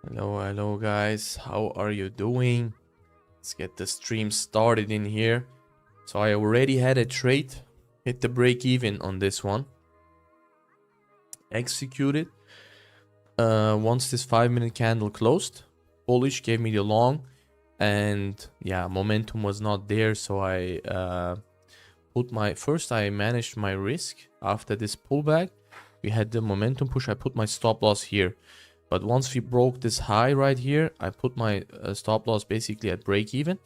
Hello guys, how are you doing? Let's get the stream started in here. So I already had a trade, hit the break even on this one, executed. Once this 5-minute candle closed, bullish, gave me the long, and yeah, momentum was not there, so I I managed my risk. After this pullback, we had the momentum push. I put my stop loss here. But once we broke this high right here, I put my stop loss basically at break even.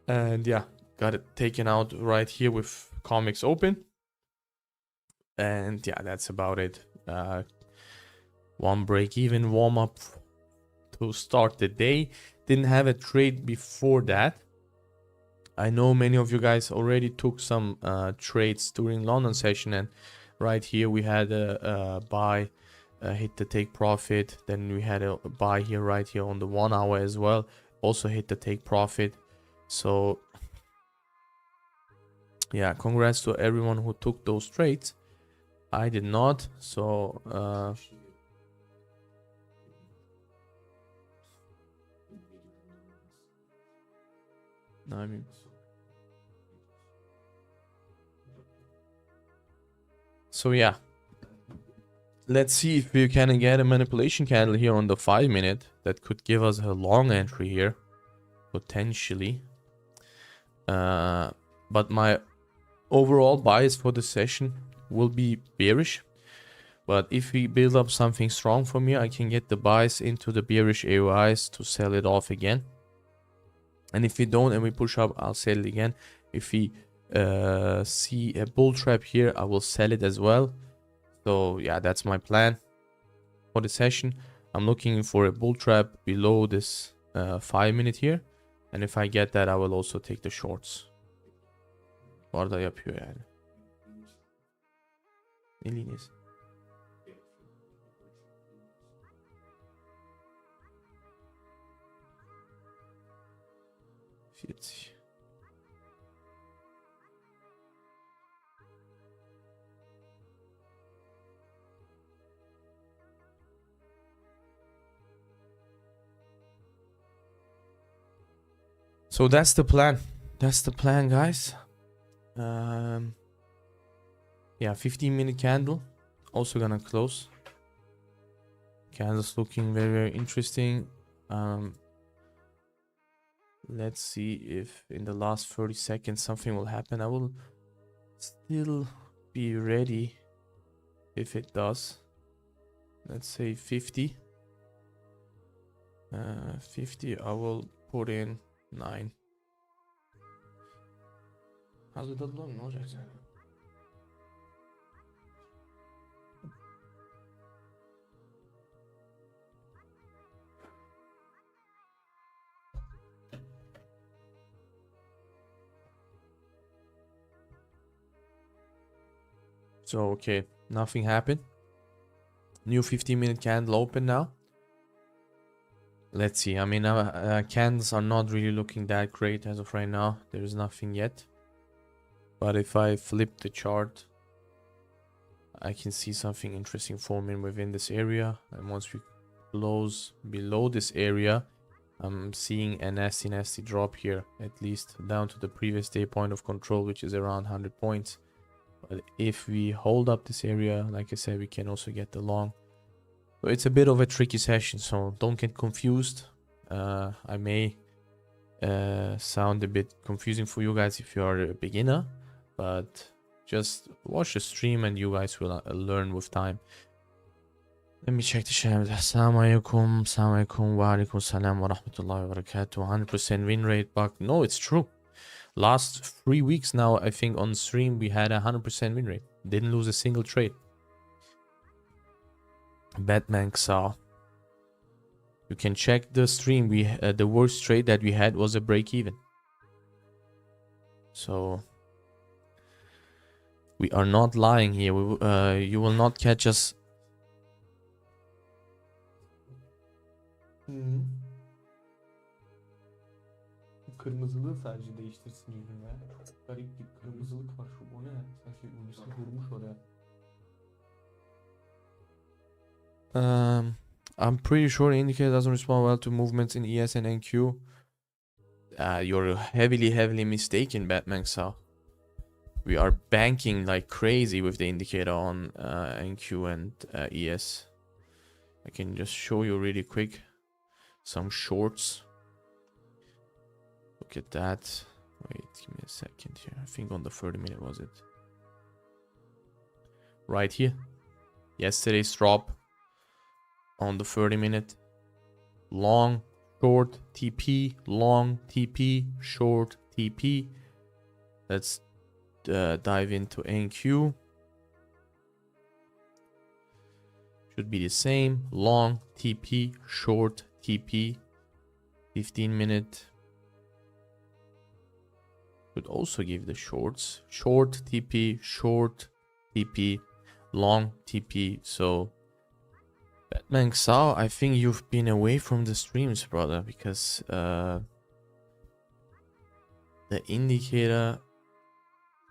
And yeah, got it taken out right here with comics open. And yeah, that's about it. One break even warm up to start the day. Didn't have a trade before that. I know many of you guys already took some trades during London session, and right here we had a buy. Hit the take profit. Then we had a buy here right here on the 1 hour as well, also hit the take profit. So yeah, congrats to everyone who took those trades. I did not, so I mean, so yeah, let's see if we can get a manipulation candle here on the 5-minute that could give us a long entry here, potentially. But my overall bias for the session will be bearish. But if we build up something strong from here, I can get the bias into the bearish AOIs to sell it off again. And if we don't and we push up, I'll sell it again. If we see a bull trap here, I will sell it as well. So yeah, that's my plan for the session. I'm looking for a bull trap below this 5-minute here. And if I get that, I will also take the shorts. Var da yapıyor yani. Eliniz. So that's the plan. That's the plan, guys. Yeah, 15-minute candle. Also gonna close. Candle's looking very, very interesting. Let's see if in the last 30 seconds something will happen. I will still be ready if it does. Let's say 50. 50, I will put in 9. Hazırda bulalım, ne olacak sen? So okay, nothing happened. New 15-minute candle open now. Let's see. I mean, candles are not really looking that great as of right now. There is nothing yet. But if I flip the chart, I can see something interesting forming within this area. And once we close below this area, I'm seeing a nasty drop here, at least down to the previous day point of control, which is around 100 points. But if we hold up this area, like I said, we can also get the long. So it's a bit of a tricky session, so don't get confused. I may sound a bit confusing for you guys if you are a beginner, but just watch the stream and you guys will learn with time. Let me check the chat. Assalamu alaikum, assalamu alaikum, wa alaikum salam wa rahmatullahi wa barakatuh. 100% win rate, but no, it's true. Last 3 weeks now, I think on stream we had a 100% win rate. Didn't lose a single trade. Batman saw. You can check the stream. The worst trade that we had was a break even. So we are not lying here. You will not catch us. Kırmızılığı sadece değiştirsin yüzüne. Garip bir kırmızılık var şu. O ne? Sanki birisi vurmuş oraya. I'm pretty sure the indicator doesn't respond well to movements in ES and NQ. You're heavily mistaken, Batman. So we are banking like crazy with the indicator on NQ and ES. I can just show you really quick some shorts. Look at that. Wait, give me a second here. I think on the 30-minute was it. Right here. Yesterday's drop on the 30-minute. Long, short, TP, long, TP, short, TP. Let's dive into NQ. Should be the same. Long, TP, short, TP. 15-minute. Could also give the shorts. Short, TP, short, TP, long, TP. So, Batman Sao, I think you've been away from the streams, brother, because the indicator,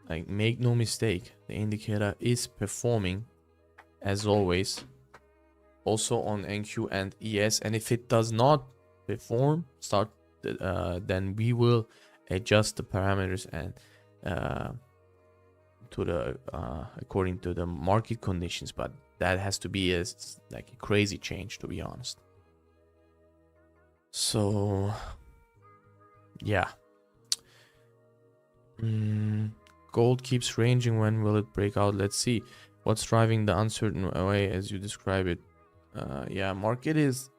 like, make no mistake, the indicator is performing as always, also on NQ and ES. And if it does not perform, then we will adjust the parameters and to the according to the market conditions. But that has to be like a crazy change, to be honest. So yeah. Gold keeps ranging. When will it break out? Let's see. What's driving the uncertain way as you describe it? Yeah, market is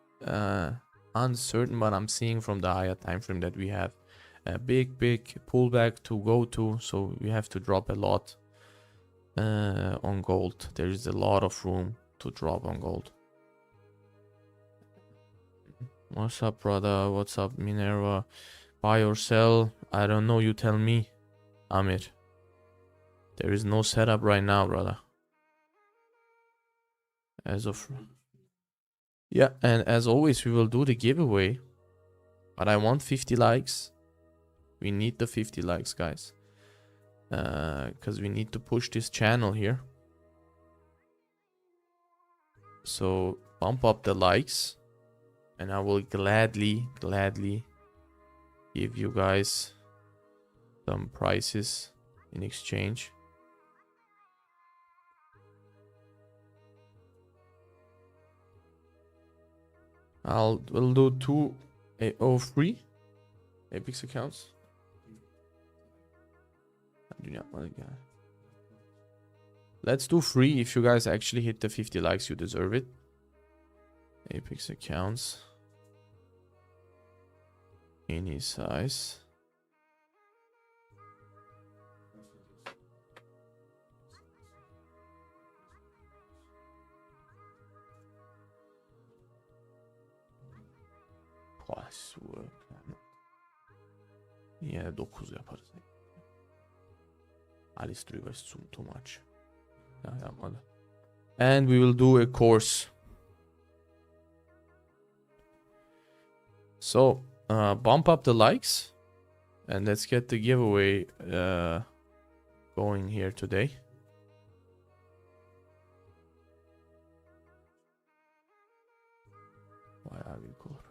uncertain, but I'm seeing from the higher time frame that we have a big pullback to go to, so we have to drop a lot on gold. There is a lot of room to drop on gold. What's up, brother? What's up, Minerva? Buy or sell? I don't know, you tell me, Amir. There is no setup right now, brother. As of yeah, and as always, we will do the giveaway, but I want 50 likes. We need the 50 likes, guys, because we need to push this channel here. So bump up the likes, and I will gladly give you guys some prices in exchange. We'll do 2 free Apex accounts. I do not want to get. Let's do free. If you guys actually hit the 50 likes, you deserve it. Apex accounts. Any size. Yeah, 9 yaparız. Alice was too much. And we will do a course. So bump up the likes, and let's get the giveaway going here today. Bayağı büyük olur.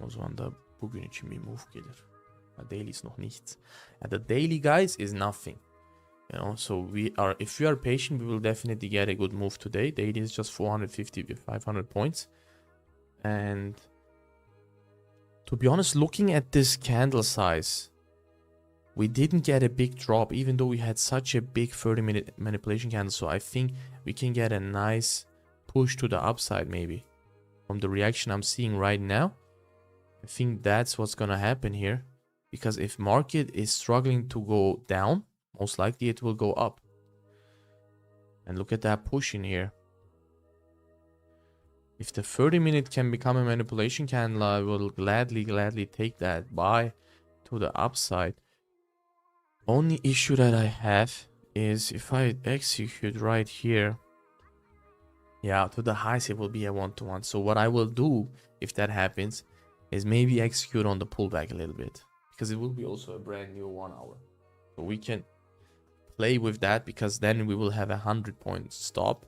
O zaman da bugün için bir move gelir. Daily is noch nichts. The daily, guys, is nothing. You know, so if we are patient, we will definitely get a good move today. Daily is just 450 with 500 points. And to be honest, looking at this candle size, we didn't get a big drop, even though we had such a big 30-minute manipulation candle. So I think we can get a nice push to the upside, maybe. From the reaction I'm seeing right now, I think that's what's gonna happen here. Because if market is struggling to go down, most likely it will go up. And look at that push in here. If the 30-minute can become a manipulation candle, I will gladly take that buy to the upside. Only issue that I have is if I execute right here, yeah, to the highs, it will be a 1-to-1. So what I will do if that happens is maybe execute on the pullback a little bit, because it will be also a brand new 1 hour. So we can play with that, because then we will have a 100-point stop.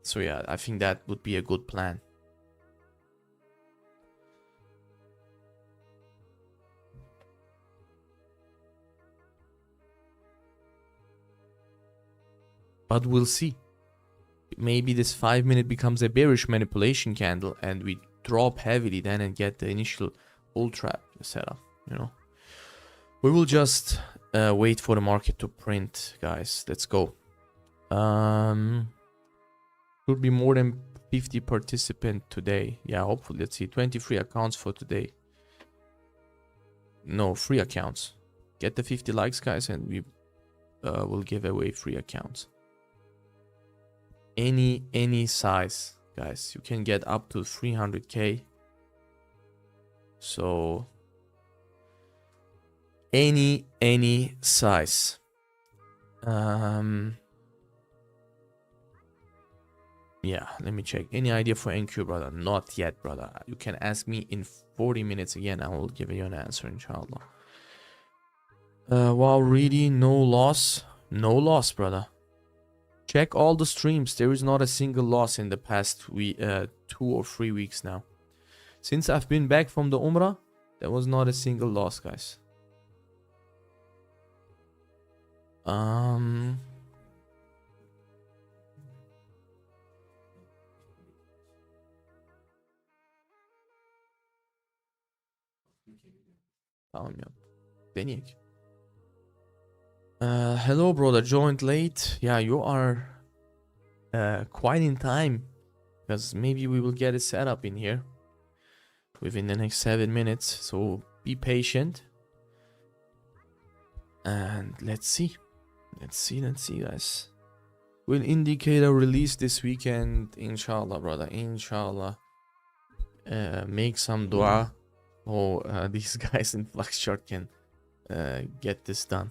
So yeah, I think that would be a good plan. But we'll see. Maybe this 5 minute becomes a bearish manipulation candle and we drop heavily then and get the initial bull trap setup, you know. We will just wait for the market to print, guys. Let's go. Should be more than 50 participants today. Yeah, hopefully. Let's see. 23 accounts for today. No, free accounts. Get the 50 likes, guys, and we will give away free accounts. Any size, guys. You can get up to 300k. So any size. Yeah, let me check. Any idea for NQ, brother? Not yet, brother. You can ask me in 40 minutes again. I will give you an answer, inshallah. Wow, really? No loss? No loss, brother. Check all the streams. There is not a single loss in the past 2 or 3 weeks now. Since I've been back from the Umrah, there was not a single loss, guys. Tamam ya. Deneyek. Hello, brother. Joined late. Yeah, you are quite in time. Because maybe we will get a setup in here within the next 7 minutes. So be patient. And let's see. Let's see, guys. Will indicator release this weekend? Inshallah, brother. Inshallah. Make some dua. Oh, these guys in Flux chart can get this done.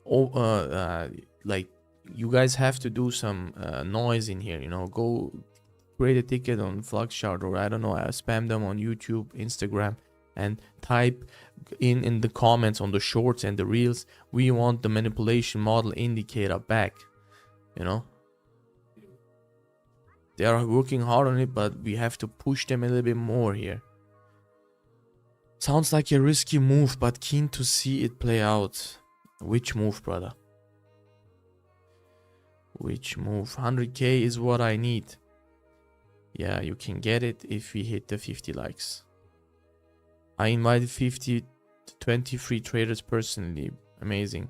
Oh, like you guys have to do some noise in here, you know. Go create a ticket on Flux chart, or I don't know, spam them on YouTube, Instagram, and type in the comments on the shorts and the reels, we want the manipulation model indicator back, you know. They are working hard on it, but we have to push them a little bit more here. Sounds like a risky move, but keen to see it play out. Which move, brother? Which move? 100k is what I need. Yeah, you can get it if we hit the 50 likes. I invited 50 to 23 traders personally. Amazing.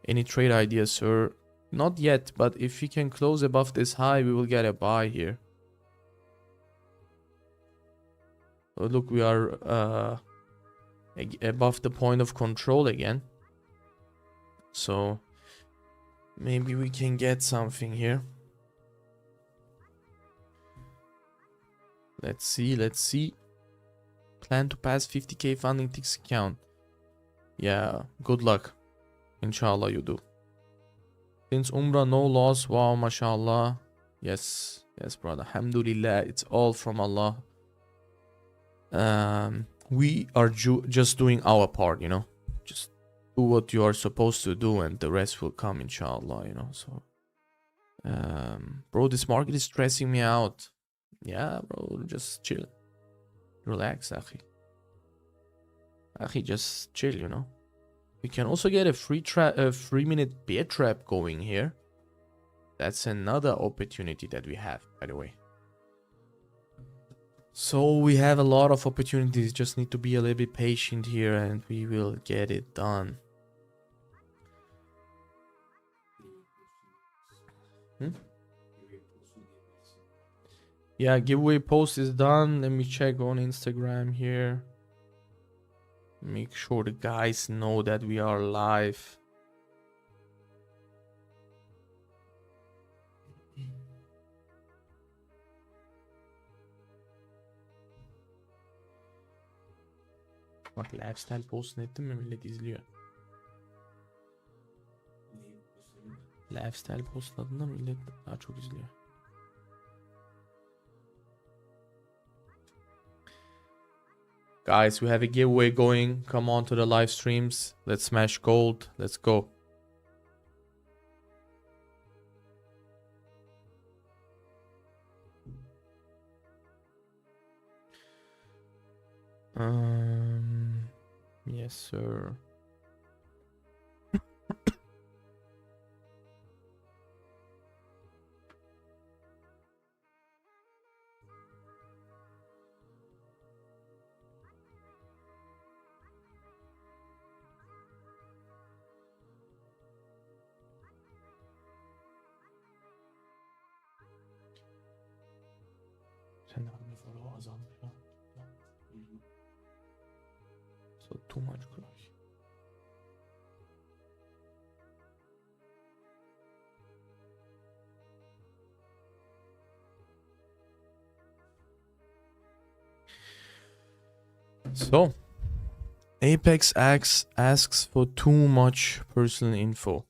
Any trade ideas, sir? Not yet, but if we can close above this high, we will get a buy here. Oh, look, we are above the point of control again. So maybe we can get something here. Let's see. Plan to pass 50k funding ticks account. Yeah, good luck. Inshallah you do. Since Umrah, no loss. Wow, mashallah. Yes, brother. Alhamdulillah, it's all from Allah. We are just doing our part, you know. Just do what you are supposed to do, and the rest will come, inshallah, you know. So, bro, this market is stressing me out. Yeah, bro, just chill. Relax, akhi. Akhi, just chill, you know. We can also get a 3-minute bear trap going here. That's another opportunity that we have, by the way. So we have a lot of opportunities. Just need to be a little bit patient here, and we will get it done. Yeah, giveaway post is done. Let me check on Instagram here. Make sure the guys know that we are live. Bak, lifestyle post ettim mi millet izliyor. Lifestyle postladığında millet daha çok izliyor. Guys, we have a giveaway going. Come on to the live streams. Let's smash gold. Let's go. Yes, sir. Sen abi follow azalmış ya. So too much crush. So Apex asks for too much personal info.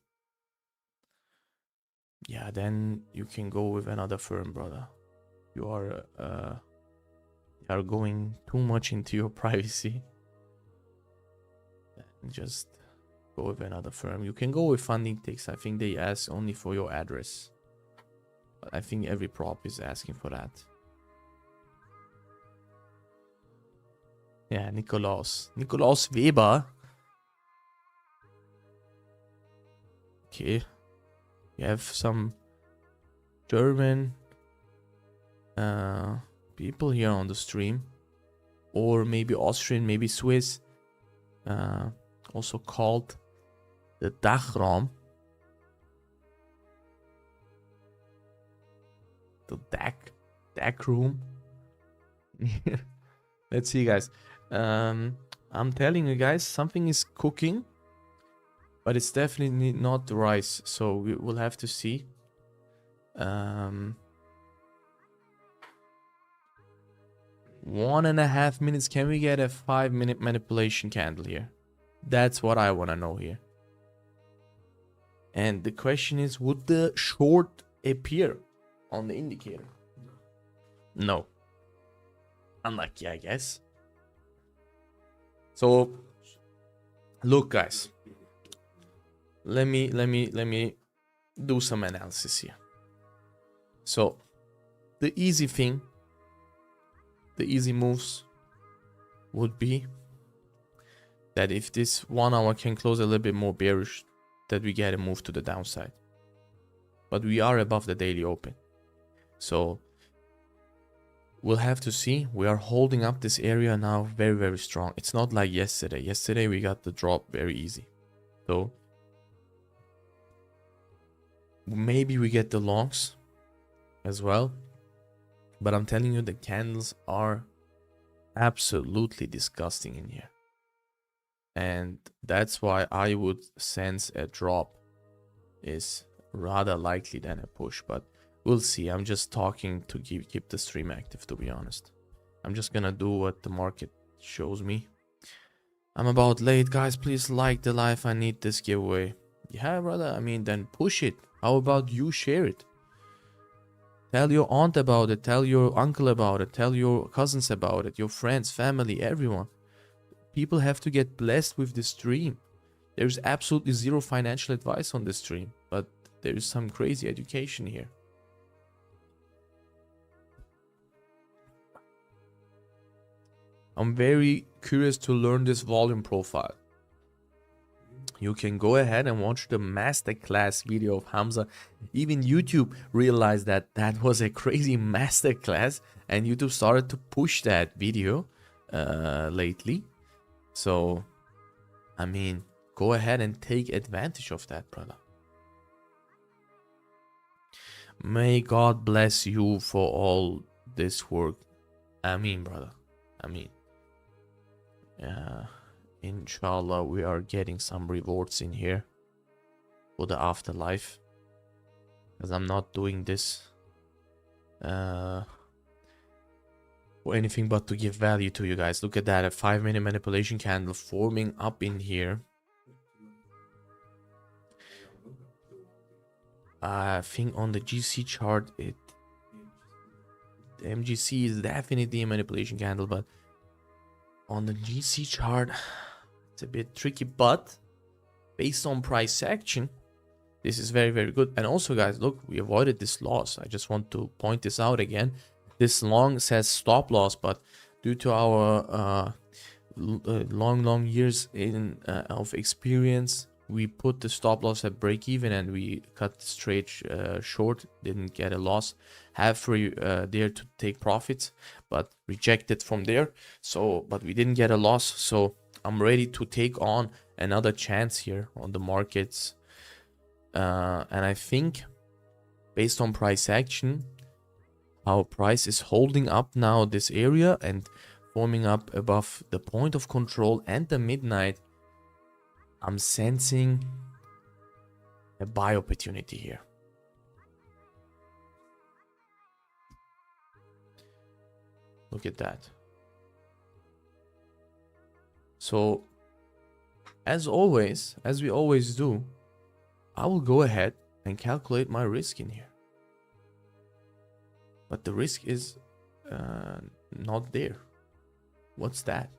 Yeah, then you can go with another firm, brother. You are going too much into your privacy. Just go with another firm. You can go with Funding Ticks. I think they ask only for your address. But I think every prop is asking for that. Yeah, Nikolaus Weber. Okay. We have some German people here on the stream. Or maybe Austrian, maybe Swiss. Also called the Dachraum. The DAC room. Let's see, guys. I'm telling you guys, something is cooking, but it's definitely not the rice. So we will have to see. 1.5 minutes. Can we get a 5-minute manipulation candle here? That's what I want to know here. And the question is, would the short appear on the indicator? No. Unlucky, I guess. So, look, guys. Let me do some analysis here. So, the easy thing, the easy moves would be that if this 1 hour can close a little bit more bearish, that we get a move to the downside. But we are above the daily open. So we'll have to see. We are holding up this area now very, very strong. It's not like yesterday. Yesterday we got the drop very easy. So maybe we get the longs as well. But I'm telling you, the candles are absolutely disgusting in here. And that's why I would sense a drop is rather likely than a push. But we'll see. I'm just talking to keep the stream active, to be honest. I'm just gonna do what the market shows me. I'm about late, guys. Please like the live. I need this giveaway. Yeah, brother. I mean, then push it. How about you share it? Tell your aunt about it. Tell your uncle about it. Tell your cousins about it. Your friends, family, everyone. People have to get blessed with this stream. There's absolutely zero financial advice on this stream, but there is some crazy education here. I'm very curious to learn this volume profile. You can go ahead and watch the masterclass video of Hamza. Even YouTube realized that that was a crazy masterclass, and YouTube started to push that video lately. So, I mean, go ahead and take advantage of that, brother. May God bless you for all this work. I mean, brother. I mean, inshallah, we are getting some rewards in here for the afterlife. Because I'm not doing this for anything but to give value to you guys. Look at that, a 5-minute manipulation candle forming up in here. I think on the GC chart, the MGC is definitely a manipulation candle, but on the GC chart, it's a bit tricky. But based on price action, this is very, very good. And also, guys, look, we avoided this loss. I just want to point this out again. This long says stop loss, but due to our long years in of experience, we put the stop loss at break even and we cut straight short, didn't get a loss. Have free there to take profits, but rejected from there. So, but we didn't get a loss. So I'm ready to take on another chance here on the markets. And I think based on price action, our price is holding up now this area and forming up above the point of control and the midnight. I'm sensing a buy opportunity here. Look at that. So as always, as we always do, I will go ahead and calculate my risk in here. But the risk is not there. What's that?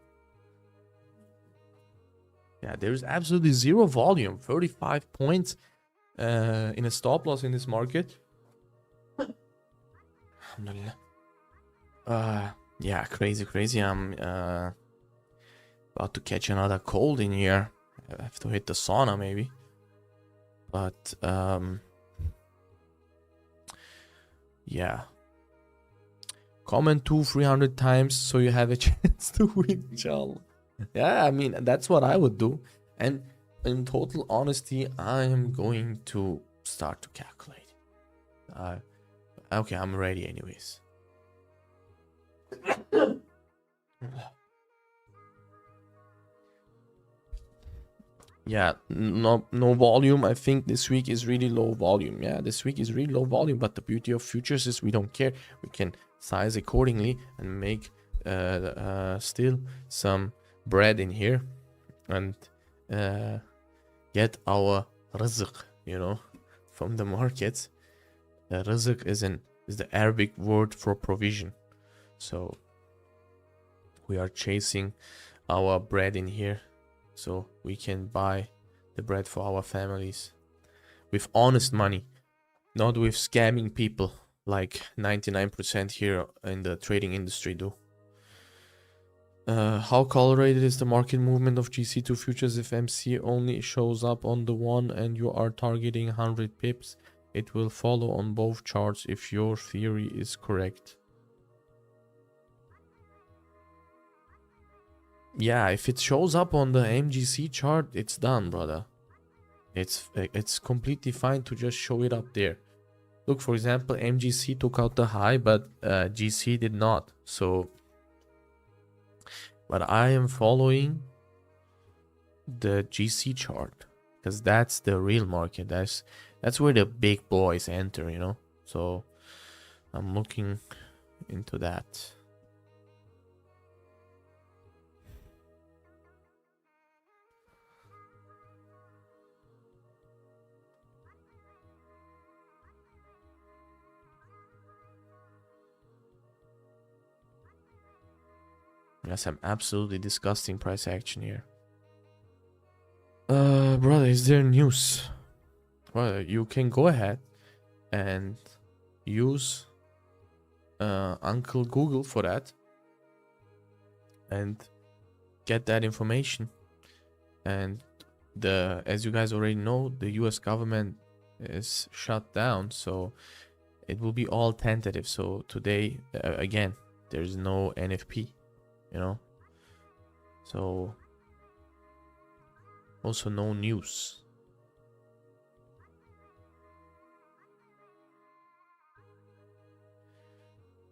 Yeah, there's absolutely zero volume. 35 points in a stop loss in this market. Yeah, crazy. I'm about to catch another cold in here. I have to hit the sauna maybe. But yeah. Comment 200-300 times so you have a chance to win, inshallah. Yeah, I mean, that's what I would do. And in total honesty, I am going to start to calculate. Okay, I'm ready anyways. Yeah, no volume. I think this week is really low volume. Yeah, this week is really low volume, but the beauty of futures is we don't care. We can size accordingly and make still some bread in here and get our rizq, you know, from the markets. Rizq is the Arabic word for provision. So we are chasing our bread in here so we can buy the bread for our families with honest money, not with scamming people like 99% here in the trading industry do. How correlated is the market movement of GC2 futures? If MC only shows up on the one and you are targeting 100 pips, it will follow on both charts if your theory is correct. Yeah, if it shows up on the MGC chart, it's done, brother. It's completely fine to just show it up there. Look, for example, MGC took out the high, but GC did not. So, but I am following the GC chart because that's the real market. That's where the big boys enter, you know. So I'm looking into that. Yes, I'm absolutely disgusting price action here. Brother, is there news? Brother, you can go ahead and use Uncle Google for that and get that information. And as you guys already know, the US government is shut down, so it will be all tentative. So today, again, there's no NFP, you know, so also no news.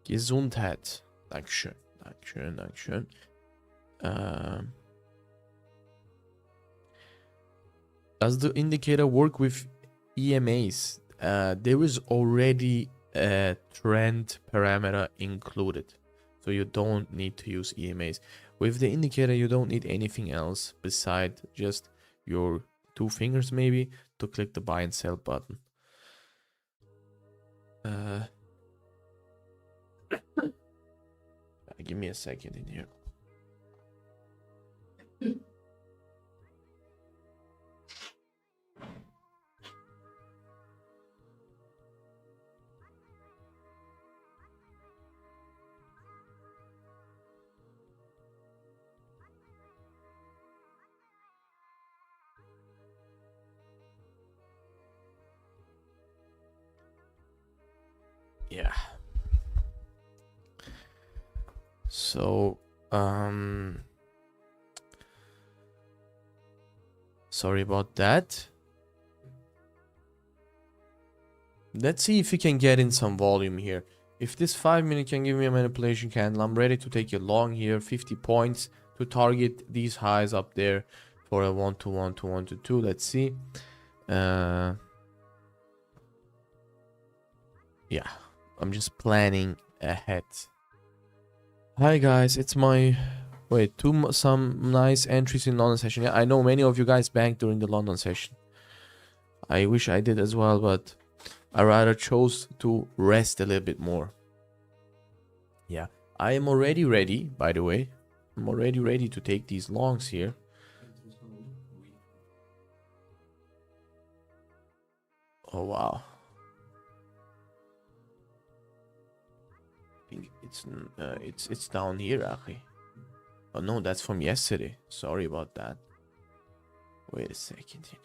Gesundheit. Dankeschön. Does the indicator work with EMAs? There is already a trend parameter included, so you don't need to use EMAs. With the indicator, you don't need anything else beside just your two fingers maybe to click the buy and sell button. Give me a second in here. Yeah. So, sorry about that. Let's see if we can get in some volume here. If this 5 minute can give me a manipulation candle, I'm ready to take a long here, 50 points to target these highs up there for a 1 to 1 to 1 to 2. Let's see. Yeah, I'm just planning ahead. Hi guys, it's my some nice entries in London session. Yeah, I know many of you guys banked during the London session. I wish I did as well, but I rather chose to rest a little bit more. Yeah, I am already ready, by the way. I'm already ready to take these longs here. Oh wow. I think it's down here, Akhi. Oh no, that's from yesterday. Sorry about that. Wait a second here.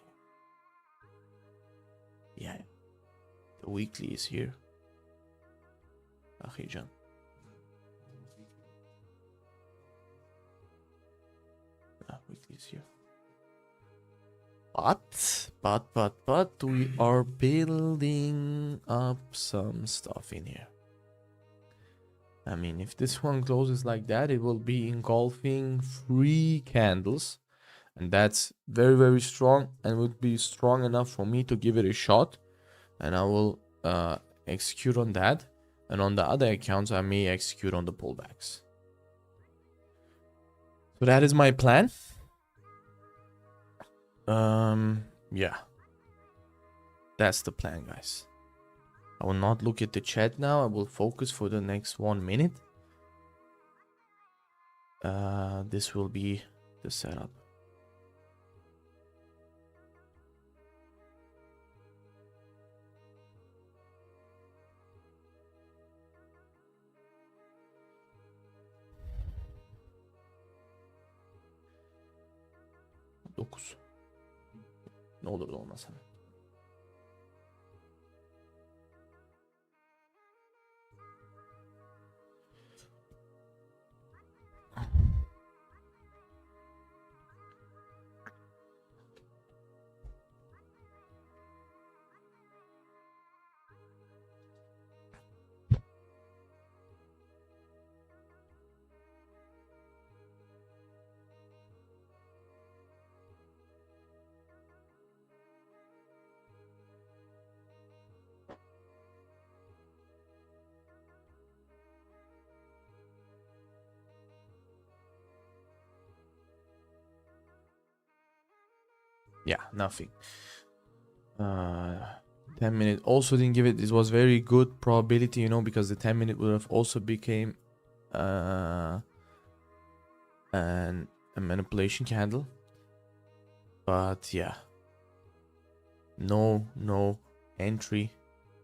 Yeah. The weekly is here. Akhijan. Weekly is here. But we are building up some stuff in here. I mean, if this one closes like that, it will be engulfing 3 candles. And that's very, very strong and would be strong enough for me to give it a shot. And I will execute on that. And on the other accounts, I may execute on the pullbacks. So that is my plan. Yeah. That's the plan, guys. I will not look at the chat now. I will focus for the next 1 minute. This will be the setup. Ne olur da olmaz hemen. Yeah, nothing. 10 minute also didn't give it. It was very good probability, you know, because the 10 minute would have also became a manipulation candle. But yeah, no entry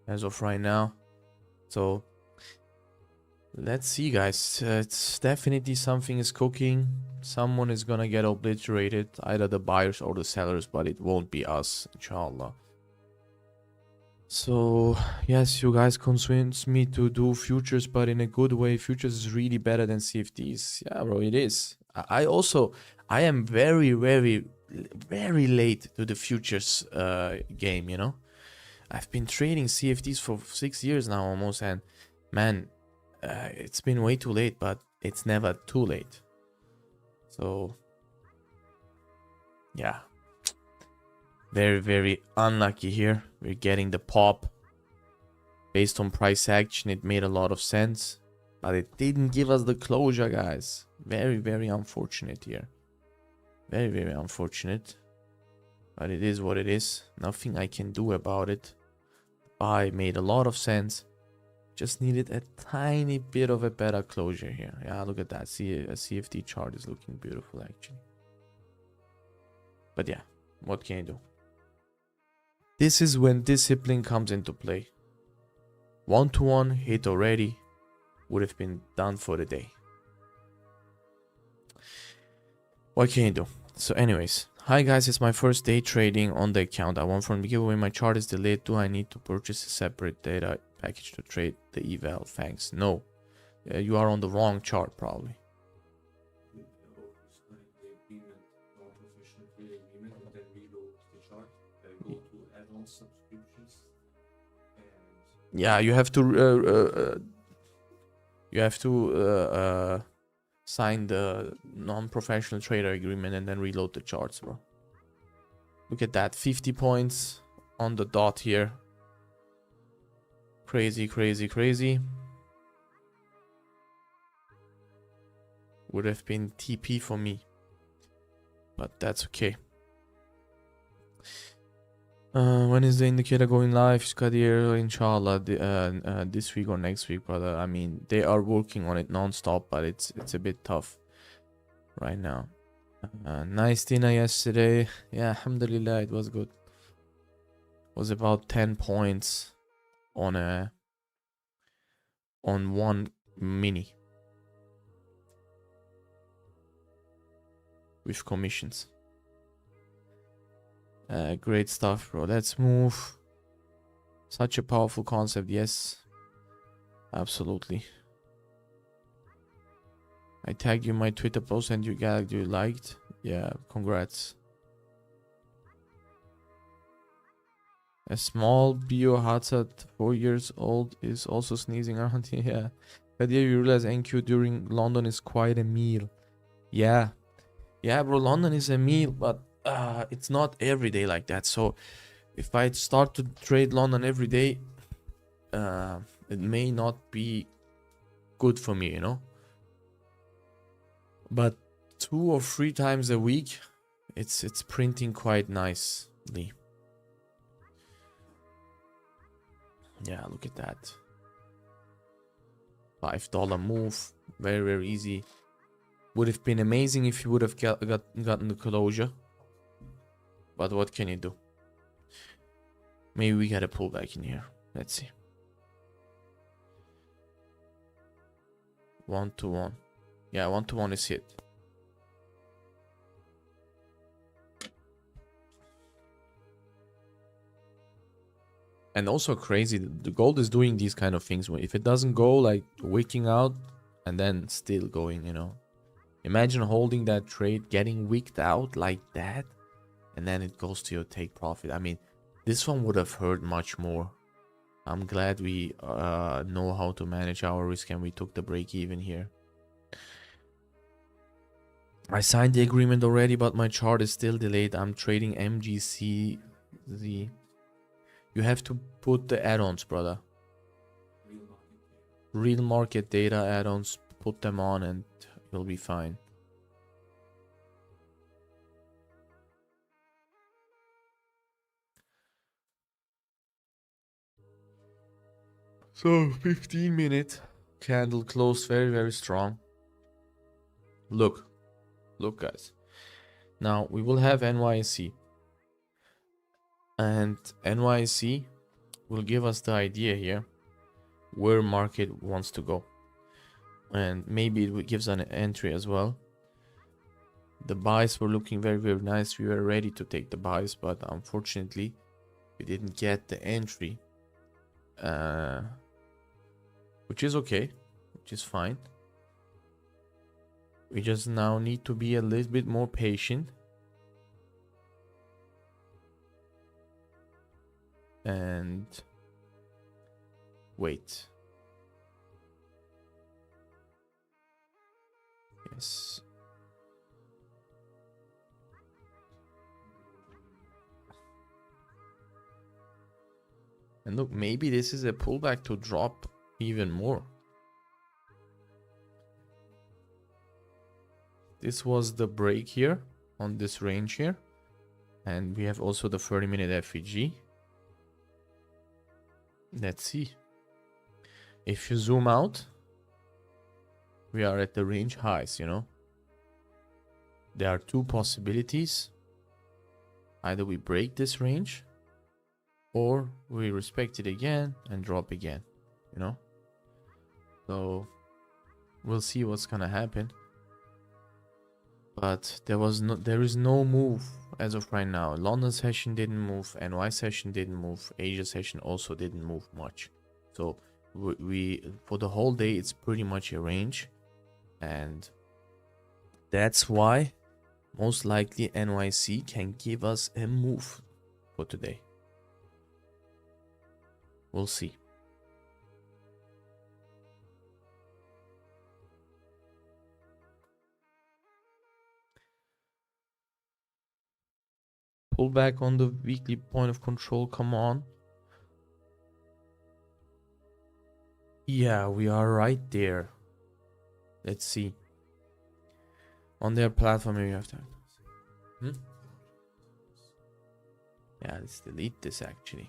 as of right now. So let's see, guys. It's definitely something is cooking. Someone is gonna get obliterated, either the buyers or the sellers, but it won't be us, inshallah. So yes, you guys convinced me to do futures, but in a good way. Futures is really better than CFDs. Yeah, bro, it is. I am very late to the futures game, you know. I've been trading CFDs for 6 years now almost, and man, it's been way too late, but it's never too late. So yeah, very unlucky here. We're getting the pop based on price action. It made a lot of sense, but it didn't give us the closure, guys. Very unfortunate here. Very unfortunate, but it is what it is. Nothing I can do about it. Buy made a lot of sense. Just needed a tiny bit of a better closure here. Yeah, look at that. See, a CFD chart is looking beautiful, actually. But yeah, what can you do? This is when discipline comes into play. 1-to-1 hit already. Would have been done for the day. What can you do? So anyways, hi guys, it's my first day trading on the account. I won from the giveaway. My chart is delayed. Do I need to purchase a separate data package to trade the eval. Thanks. No, you are on the wrong chart probably. Yeah, you have to sign the non-professional trader agreement and then reload the charts, bro. Look at that, 50 points on the dot here. Crazy, crazy, crazy. Would have been TP for me, but that's okay. When is the indicator going live, Kadir? Inshallah, this week or next week, brother. I mean, they are working on it non-stop, but it's a bit tough right now. Nice dinner yesterday. Yeah, alhamdulillah, it was good. It was about 10 points on one mini with commissions. Great stuff, bro. Let's move. Such a powerful concept. Yes, absolutely. I tagged you in my Twitter post and you liked. Yeah, congrats. A small biohazard 4 years old is also sneezing around here. Yeah. But yeah, you realize NQ during London is quite a meal. Yeah. Yeah, bro, London is a meal, but it's not every day like that. So if I start to trade London every day, it may not be good for me, you know. But 2 or 3 times a week, it's printing quite nicely. Yeah, look at that. $5 move, very, very easy. Would have been amazing if you would have gotten the closure. But what can you do? Maybe we get a pullback in here. Let's see. 1-to-1. Yeah, 1-to-1 is hit. And also crazy, the gold is doing these kind of things. If it doesn't go, like wicking out and then still going, you know. Imagine holding that trade, getting wicked out like that, and then it goes to your take profit. I mean, this one would have hurt much more. I'm glad we know how to manage our risk and we took the break even here. I signed the agreement already, but my chart is still delayed. I'm trading MGCZ. You have to put the add-ons, brother. Real market data add-ons, put them on and you'll be fine. So 15-minute candle closed very, very strong. Look guys. Now we will have NYC. And NYC will give us the idea here where market wants to go. And maybe it gives an entry as well. The buys were looking very, very nice. We were ready to take the buys, but unfortunately we didn't get the entry. Which is okay, which is fine. We just now need to be a little bit more patient. And wait. Yes. And look, maybe this is a pullback to drop even more. This was the break here on this range here. And we have also the 30-minute FEG. Let's see. If you zoom out, we are at the range highs, you know. There are 2 possibilities. Either we break this range or we respect it again and drop again, you know. So we'll see what's gonna happen. But there is no move as of right now. London session didn't move, NY session didn't move, Asia session also didn't move much. So we for the whole day it's pretty much a range, and that's why most likely NYC can give us a move for today. We'll see. Pull back on the weekly point of control, come on. Yeah, we are right there. Let's see. On their platform, you have to. Yeah, let's delete this actually.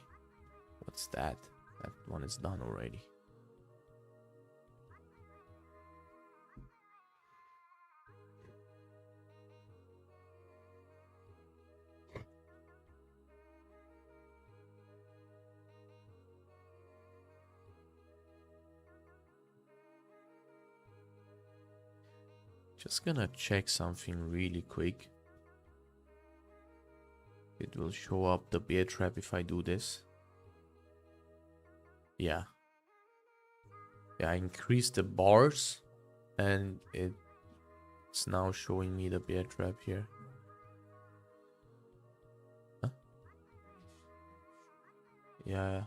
What's that? That one is done already. Just gonna check something really quick. It will show up the bear trap if I do this. Yeah. Yeah, I increased the bars and it's now showing me the bear trap here. Huh? Yeah.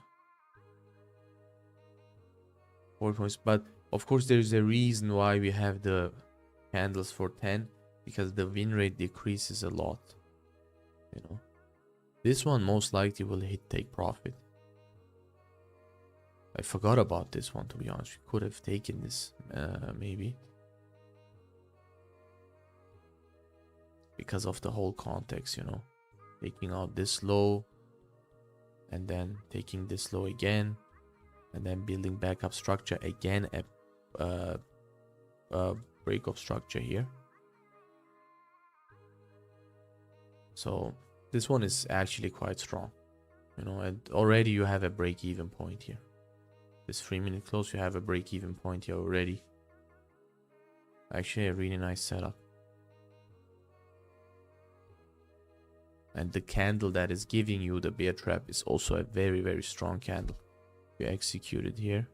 4 points, but of course there's a reason why we have the candles for 10, because the win rate decreases a lot, you know. This one most likely will hit take profit. I forgot about this one, to be honest. We could have taken this maybe, because of the whole context, you know, taking out this low and then taking this low again and then building back up structure again, a break of structure here. So this one is actually quite strong, you know, and already you have a break-even point here. This 3-minute close, you have a break-even point here already. Actually a really nice setup. And the candle that is giving you the bear trap is also a very, very strong candle. You execute it here.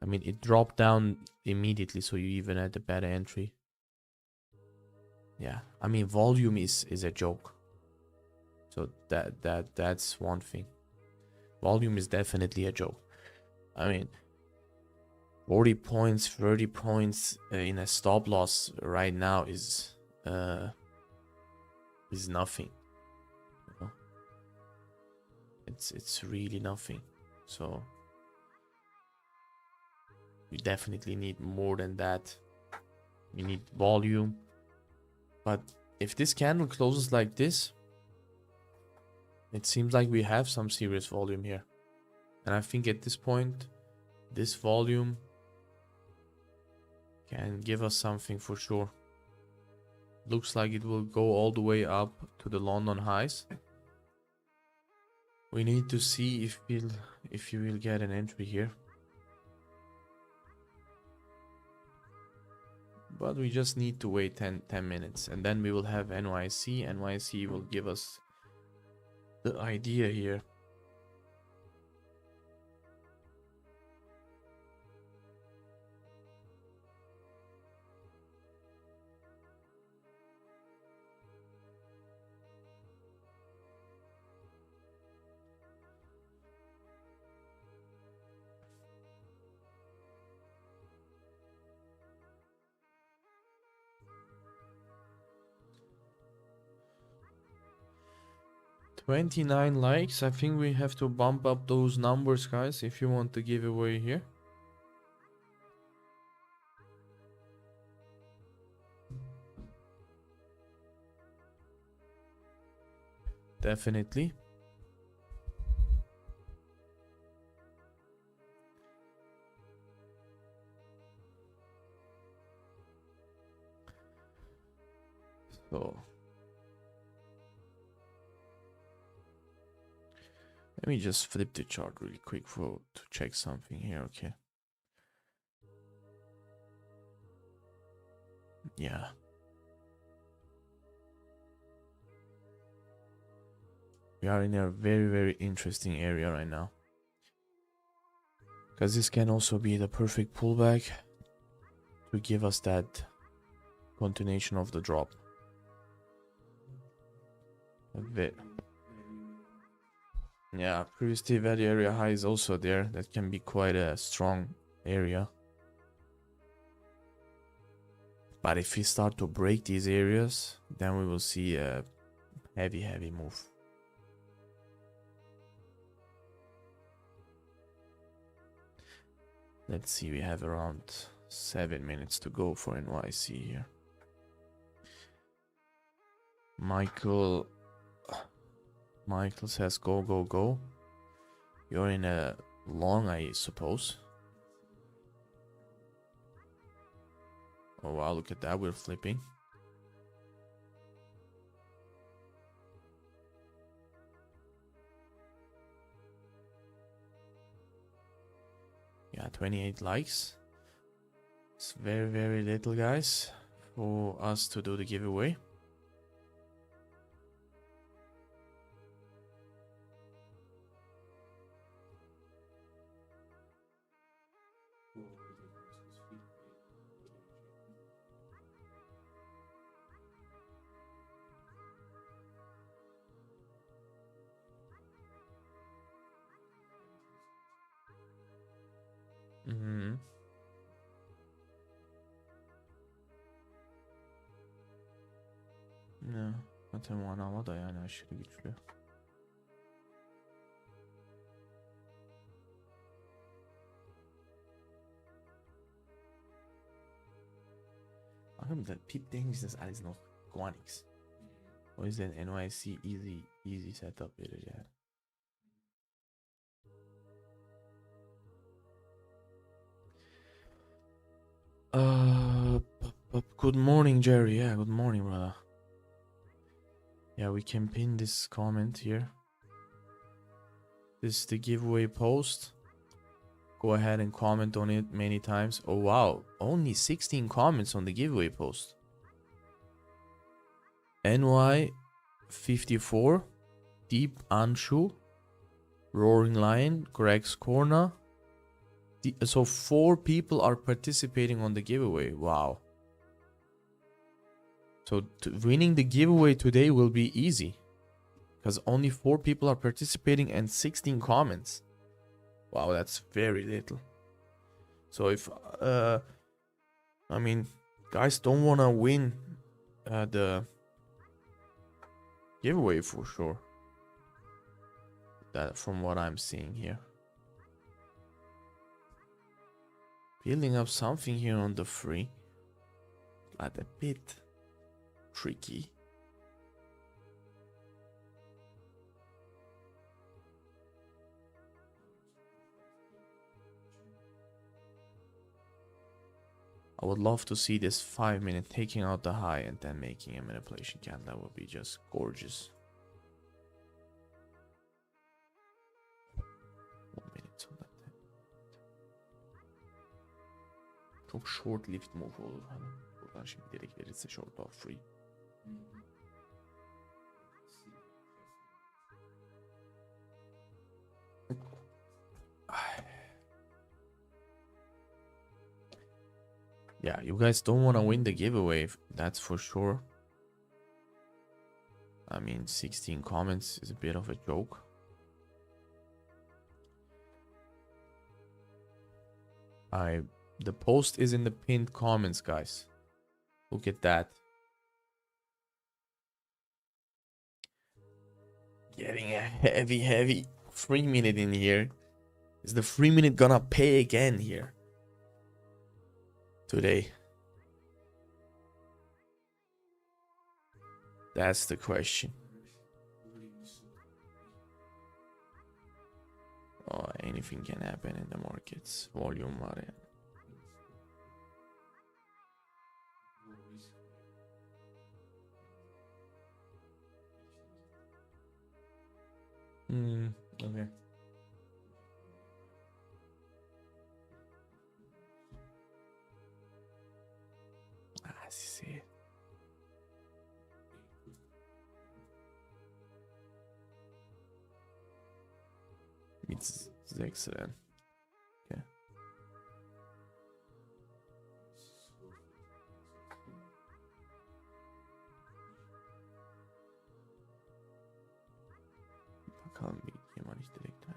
I mean, it dropped down immediately, so you even had a better entry. Yeah, I mean, volume is a joke. So that's one thing. Volume is definitely a joke. I mean, 40 points, 30 points in a stop loss right now is nothing. You know? It's really nothing. So we definitely need more than that. We need volume. But if this candle closes like this, it seems like we have some serious volume here. And I think at this point, this volume can give us something for sure. Looks like it will go all the way up to the London highs. We need to see if you will get an entry here. But we just need to wait 10 minutes and then we will have NYC. NYC will give us the idea here. $29 likes. I think we have to bump up those numbers, guys, if you want the giveaway here. Definitely. So let me just flip the chart really quick to check something here, okay? Yeah. We are in a very, very interesting area right now. Because this can also be the perfect pullback to give us that continuation of the drop. A bit. Yeah, previously value area high is also there. That can be quite a strong area. But if we start to break these areas, then we will see a heavy move. Let's see, we have around 7 minutes to go for NYC here. Michael says go. You're in a long, I suppose. Oh wow, look at that, we're flipping. Yeah, 28 likes. It's very little, guys, for us to do the giveaway. Ne, zaten manava da yani aşırı güçlü. Warum der Pip denkt sich das alles noch gar nichts. O yüzden NYC easy setup verir yani. Good morning, Jerry. Yeah, good morning, brother. Yeah, we can pin this comment here. This is the giveaway post. Go ahead and comment on it many times. Oh wow, only 16 comments on the giveaway post. NY54, Deep Anshu, Roaring Lion, Greg's Corner. So 4 people are participating on the giveaway. Wow. So winning the giveaway today will be easy, because only 4 people are participating and 16 comments. Wow, that's very little. So if I mean, guys don't want to win the giveaway for sure. That from what I'm seeing here. Building up something here on the free, but a bit tricky. I would love to see this 5-minute taking out the high and then making a manipulation candle. That would be just gorgeous. 1 minute so that. Çok short lift move olur hani. Buradan şimdi direkt verirse short or free. Yeah, you guys don't want to win the giveaway, that's for sure. I mean, 16 comments is a bit of a joke. The post is in the pinned comments, guys. Look at that. Getting a heavy 3-minute in here. Is the 3-minute gonna pay again here today? That's the question. Oh, anything can happen in the markets. Volume var yani. Okay. I see. It's excellent. Okay. Bakalım bir hemen işte direkten.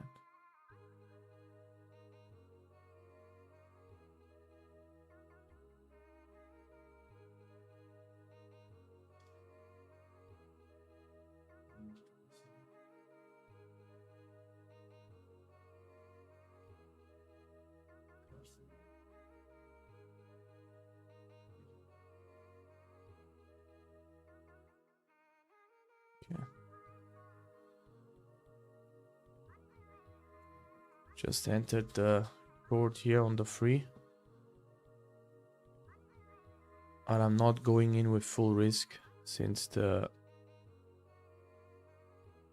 Okay. Just entered the board here on the free. And I'm not going in with full risk since the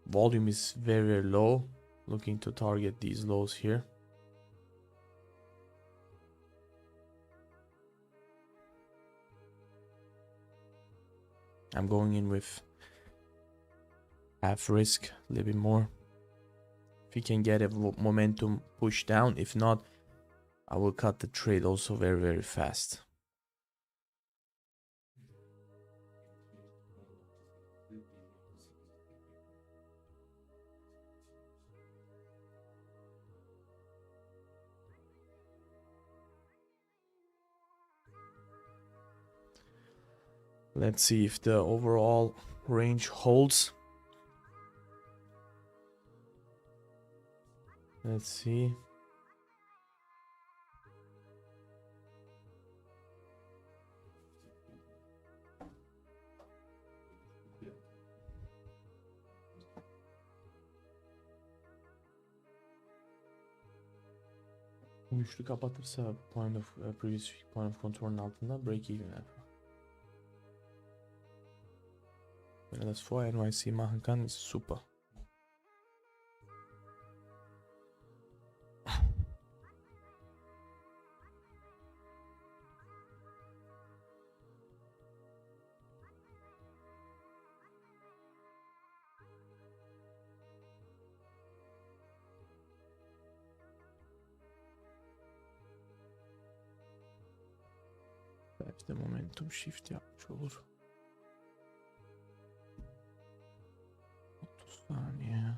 volume is very, very low. Looking to target these lows here. I'm going in with half risk, a little bit more. If we can get a momentum push down, if not, I will cut the trade also very, very fast. Let's see if the overall range holds. Let's see. Güçlü kapatırsa point of previous point of control'un altında break even yapar. Wenn er das vor NYC machen kann, ist super. Belki de momentum shift yapmış olur. 30 saniye.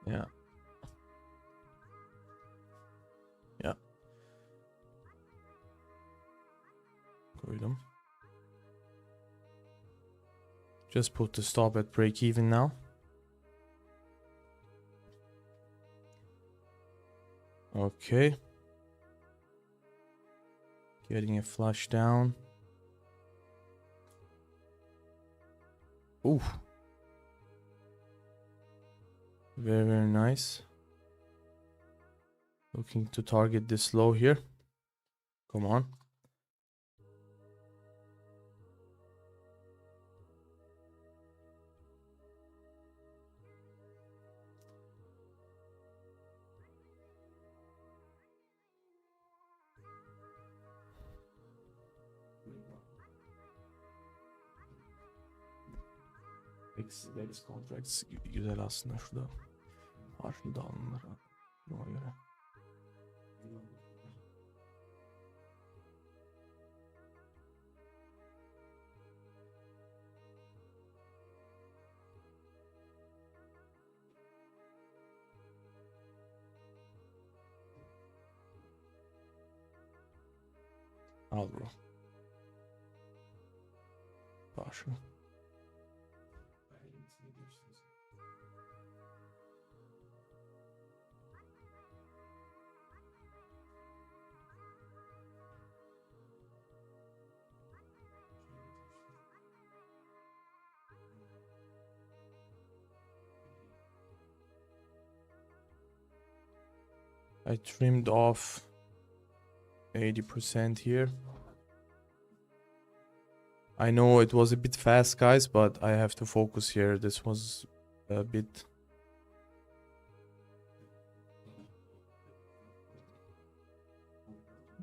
Ya. Ya. Koydum. Just put the stop at break even now. Okay. Getting a flush down. Ooh. Very, very nice. Looking to target this low here. Come on. X contracts güzel aslında şurada. Harfli dağılımlar buna göre. Al bro. Başla. I trimmed off 80% here. I know it was a bit fast, guys, but I have to focus here. This was a bit...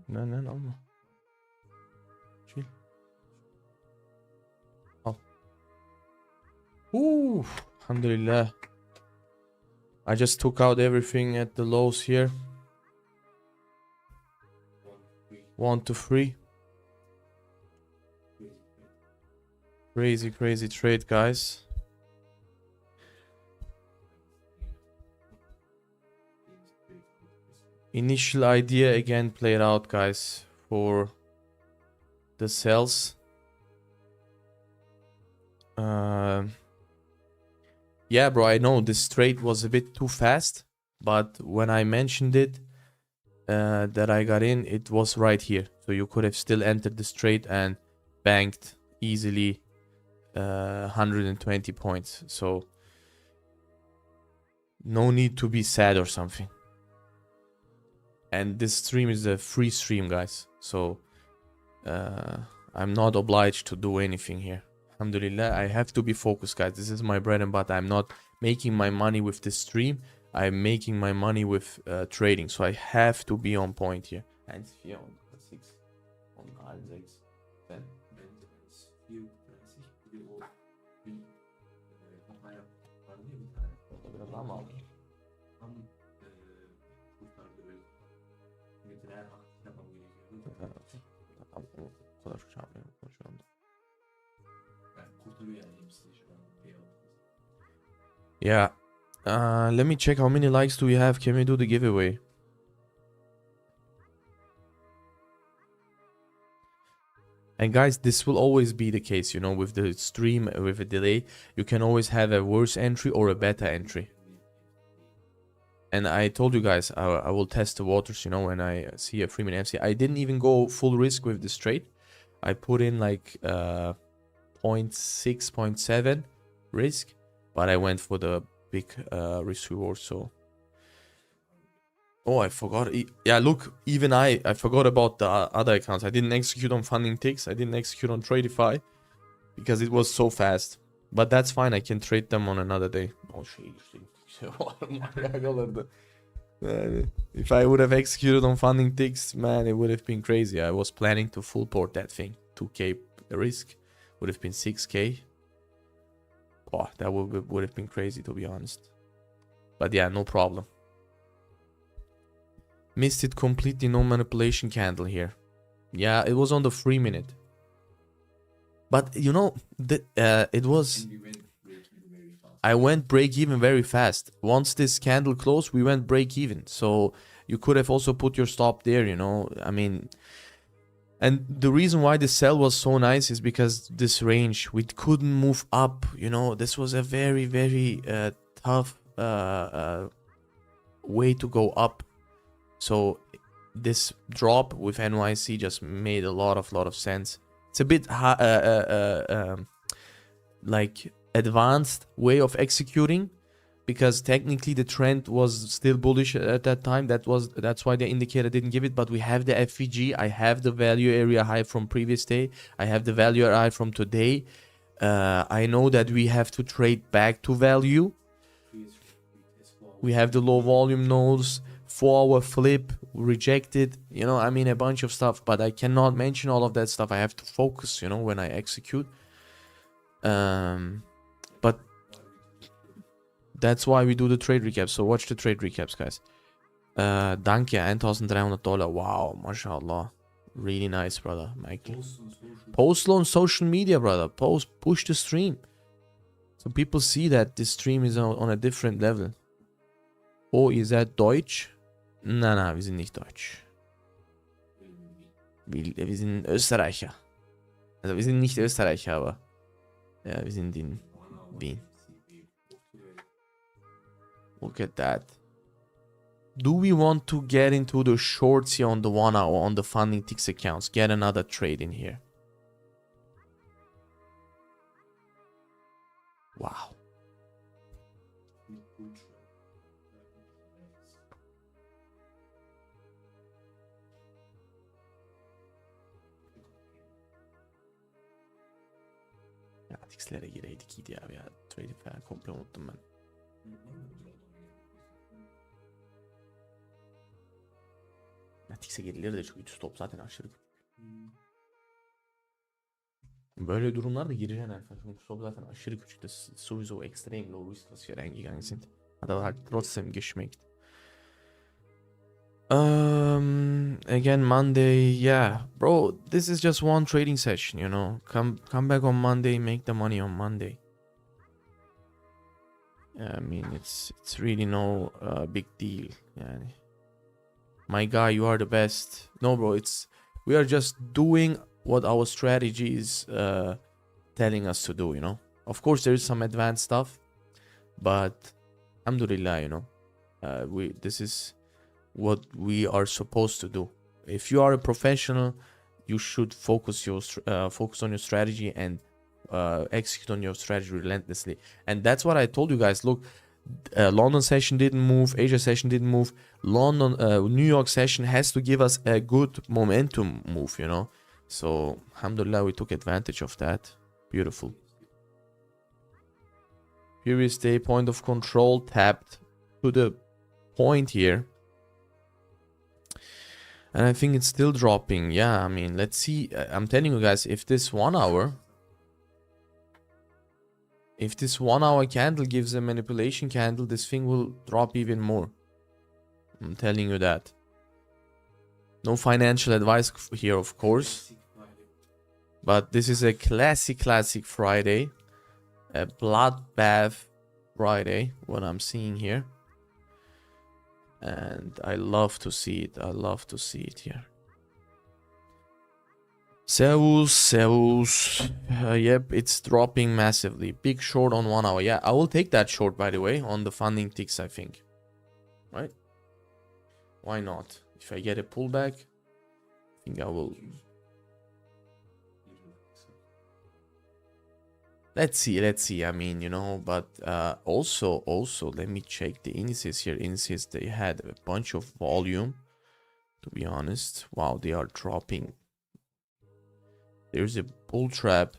No. Chill. Oh. Alhamdulillah. I just took out everything at the lows here. 1 to 3. Crazy trade, guys. Initial idea again played out, guys, for the sells. Yeah, bro, I know this trade was a bit too fast, but when I mentioned it, that I got in, it was right here. So you could have still entered this trade and banked easily 120 points. So no need to be sad or something. And this stream is a free stream, guys. So I'm not obliged to do anything here. Alhamdulillah, I have to be focused, guys. This is my bread and butter. I'm not making my money with this stream. I'm making my money with trading. So I have to be on point here. 1,4 und 6 und 6. Then? Yeah. Let me check how many likes do we have. Can we do the giveaway? And guys, this will always be the case, you know, with the stream, with a delay. You can always have a worse entry or a better entry. And I told you guys, I will test the waters, you know, when I see a Freeman MC. I didn't even go full risk with this trade. I put in like 0.6, 0.7 risk. But I went for the big risk reward, so... Oh, I forgot. Yeah, look, even I forgot about the other accounts. I didn't execute on Funding Ticks. I didn't execute on Tradeify because it was so fast. But that's fine. I can trade them on another day. Oh, if I would have executed on Funding Ticks, man, it would have been crazy. I was planning to full port that thing. 2k risk would have been 6k. Oh, that would have been crazy, to be honest. But yeah, no problem. Missed it completely, no manipulation candle here. Yeah, it was on the 3 minute. But you know, it was... I went break even very fast. Once this candle closed, we went break even. So you could have also put your stop there, you know. I mean... And the reason why the sell was so nice is because this range, we couldn't move up, you know. This was a very, very tough way to go up. So this drop with NYC just made a lot of sense. It's a bit like advanced way of executing, because technically the trend was still bullish at that time. That's why the indicator didn't give it. But we have the FVG. I have the value area high from previous day. I have the value area high from today. I know that we have to trade back to value. We have the low volume nodes. 4-hour flip rejected, you know, I mean, a bunch of stuff, but I cannot mention all of that stuff. I have to focus, you know, when I execute. But that's why we do the trade recaps. So watch the trade recaps, guys. Danke, $1,300. Wow, mashallah. Really nice, brother, Michael. Post on social media, brother. Push the stream, so people see that this stream is on a different level. Oh, ihr seid Deutsch? Nein, wir sind nicht Deutsch. Wir sind Österreicher. Also wir sind nicht Österreicher, aber ja, wir sind in Wien. Look at that. Do we want to get into the shorts here on the 1 hour on the Funding Ticks accounts? Get another trade in here. Wow. Ya Tix'lere gireydik iyiydi abi ya. Trade'i falan komple unuttum ben. Ya Tix'e girilir de çünkü stop zaten aşırı. Böyle durumlarda gireceksin arkadaşlar. Stop zaten aşırı küçük. Das ist sowieso extrem low risk, was wir reingegangen sind. hat trotzdem geschmeckt. Again Monday, yeah, bro. This is just one trading session, you know. Come back on Monday, make the money on Monday. Yeah, I mean it's really no big deal. Yeah, my guy, you are the best. No, bro, we are just doing what our strategy is telling us to do, you know. Of course, there is some advanced stuff, but alhamdulillah, you know, this is what we are supposed to do. If you are a professional, you should focus on your strategy and execute on your strategy relentlessly. And that's what I told you guys. Look, London session didn't move, Asia session didn't move. New York session has to give us a good momentum move, you know. So alhamdulillah, we took advantage of that. Beautiful. Previous day point of control tapped to the point here. And I think it's still dropping. Yeah, I mean, let's see. I'm telling you guys, if this 1 hour candle gives a manipulation candle, this thing will drop even more. I'm telling you that. No financial advice here, of course. But this is a classic Friday. A bloodbath Friday, what I'm seeing here. And I love to see it. I love to see it here. Zeus. Yep, it's dropping massively. Big short on 1 hour. Yeah, I will take that short, by the way, on the funding ticks, I think. Right? Why not? If I get a pullback, I think I will. Let's see. I mean, you know, but also, let me check the indices here. Indices, they had a bunch of volume, to be honest. Wow, they are dropping. There's a bull trap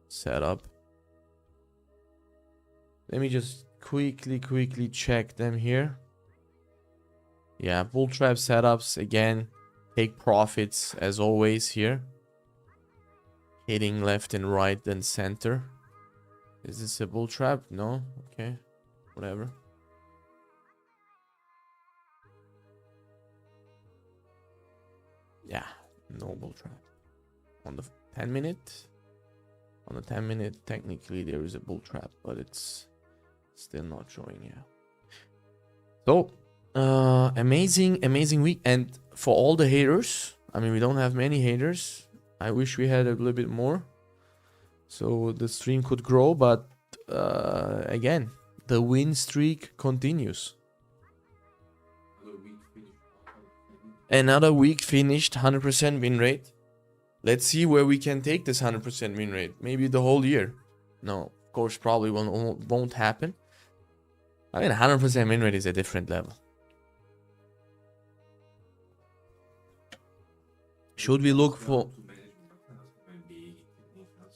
set up. Let me just quickly check them here. Yeah, bull trap setups again. Take profits as always here. Hitting left and right and center. Is this a bull trap? No? Okay. Whatever. Yeah, no bull trap. On the 10 minute? On the 10 minute, technically there is a bull trap, but it's still not showing, yeah. So, amazing week. And for all the haters, I mean, we don't have many haters. I wish we had a little bit more, so the stream could grow. But again, the win streak continues. Another week finished 100% win rate. Let's see where we can take this 100% win rate. Maybe the whole year. No, of course, probably won't happen. I mean, 100% win rate is a different level. Should we look for...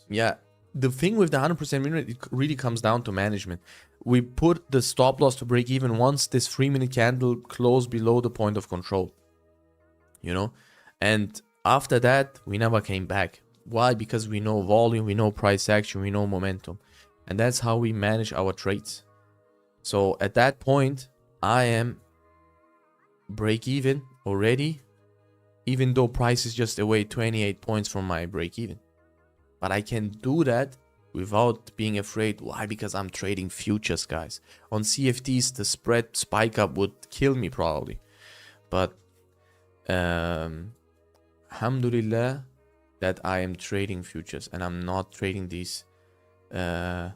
Yeah, the thing with the 100% win rate, it really comes down to management. We put the stop loss to break even once this 3-minute candle closed below the point of control. You know? And after that, we never came back. Why? Because we know volume, we know price action, we know momentum. And that's how we manage our trades. So at that point, I am break even already, even though price is just away 28 points from my break even. But I can do that without being afraid. Why? Because I'm trading futures, guys. On CFDs, the spread spike up would kill me probably. But alhamdulillah that I am trading futures and I'm not trading these. Yeah,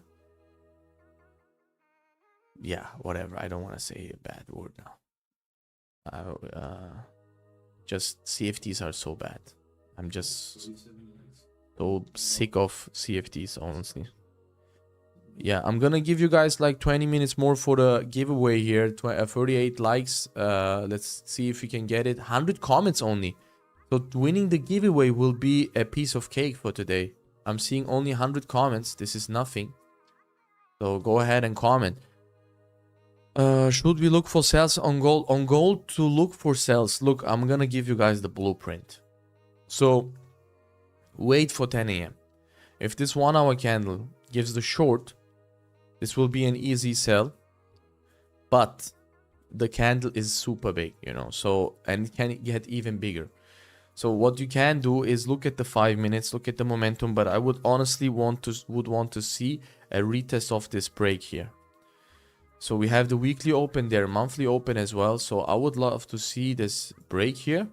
whatever. I don't want to say a bad word now. Just CFDs are so bad. I'm just so sick of CFDs, honestly. Yeah, I'm gonna give you guys like 20 minutes more for the giveaway here. 38 likes. Let's see if we can get it. 100 comments only. So winning the giveaway will be a piece of cake for today. I'm seeing only 100 comments. This is nothing. So go ahead and comment. Should we look for sales on gold? On gold, to look for sales. Look, I'm gonna give you guys the blueprint. So wait for 10 a.m. If this 1 hour candle gives the short, this will be an easy sell. but the candle is super big, you know, so, and it can get even bigger. So what you can do is look at the 5 minutes, look at the momentum, but I would honestly want to see a retest of this break here. So we have the weekly open there, monthly open as well. So I would love to see this break here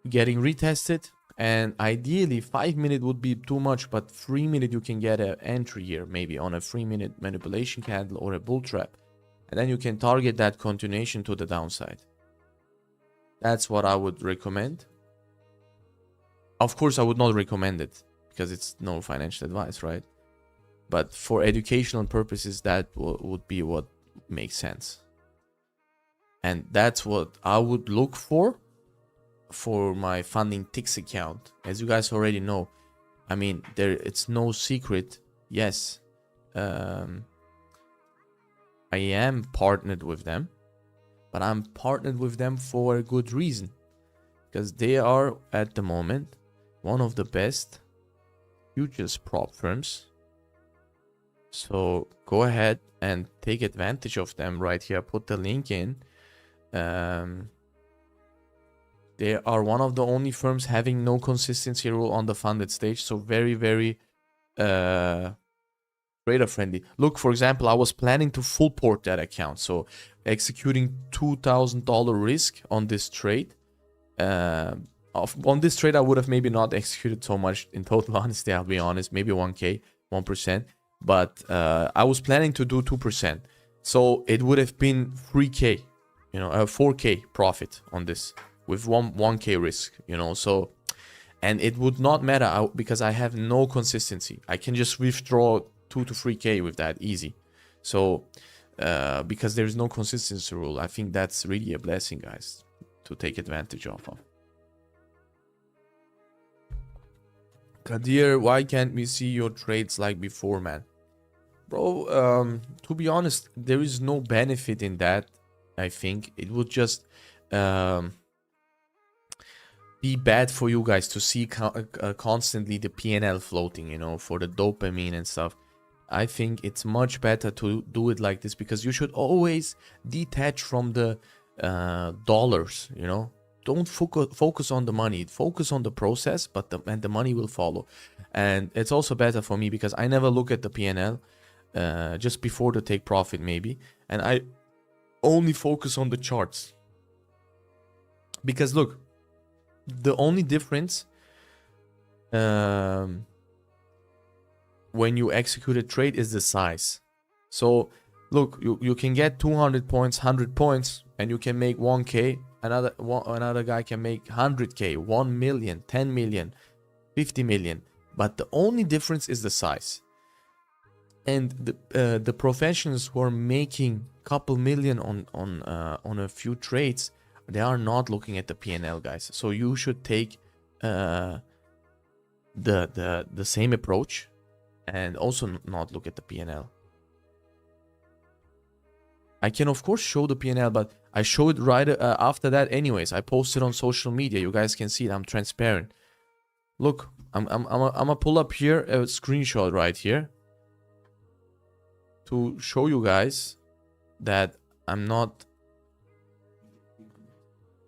getting retested, and ideally 5 minute would be too much, but 3 minute you can get an entry here, maybe on a 3 minute manipulation candle or a bull trap, and then you can target that continuation to the downside. That's what I would recommend. Of course, I would not recommend it because it's no financial advice, right? But for educational purposes, that would be what makes sense. And that's what I would look for my funding ticks account. As you guys already know, I mean, it's no secret. Yes, I am partnered with them, but I'm partnered with them for a good reason, because they are at the moment one of the best futures prop firms. So go ahead and take advantage of them right here. Put the link in. They are one of the only firms having no consistency rule on the funded stage. So very, very trader friendly. Look, for example, I was planning to full port that account. So executing $2,000 risk on this trade. On this trade, I would have maybe not executed so much in total honesty, I'll be honest. Maybe 1K, 1%. But I was planning to do 2%. So it would have been 3K, you know, 4K profit on this with 1K risk, you know. So, and it would not matter because I have no consistency. I can just withdraw 2 to 3K with that easy. So, because there's no consistency rule, I think that's really a blessing, guys, to take advantage of. Kadir, why can't we see your trades like before, man? Bro, to be honest, there is no benefit in that. I think it would just be bad for you guys to see constantly the PNL floating, you know, for the dopamine and stuff. I think it's much better to do it like this, because you should always detach from the dollars, you know. Don't focus on the money, focus on the process, but the money will follow. And it's also better for me because I never look at the PNL just before the take profit maybe, and I only focus on the charts. Because look, the only difference when you execute a trade is the size. So look, you can get 200 points, 100 points, and you can make 1K. Another guy can make 100K, 1 million, 10 million, 50 million. But the only difference is the size. And the professionals who are making couple million on a few trades, they are not looking at the PNL, guys. So you should take the same approach and also not look at the PNL. I can of course show the PNL, but I show it right after that anyways. I post it on social media. You guys can see it. I'm transparent. Look, I'm gonna pull up here a screenshot right here to show you guys that I'm not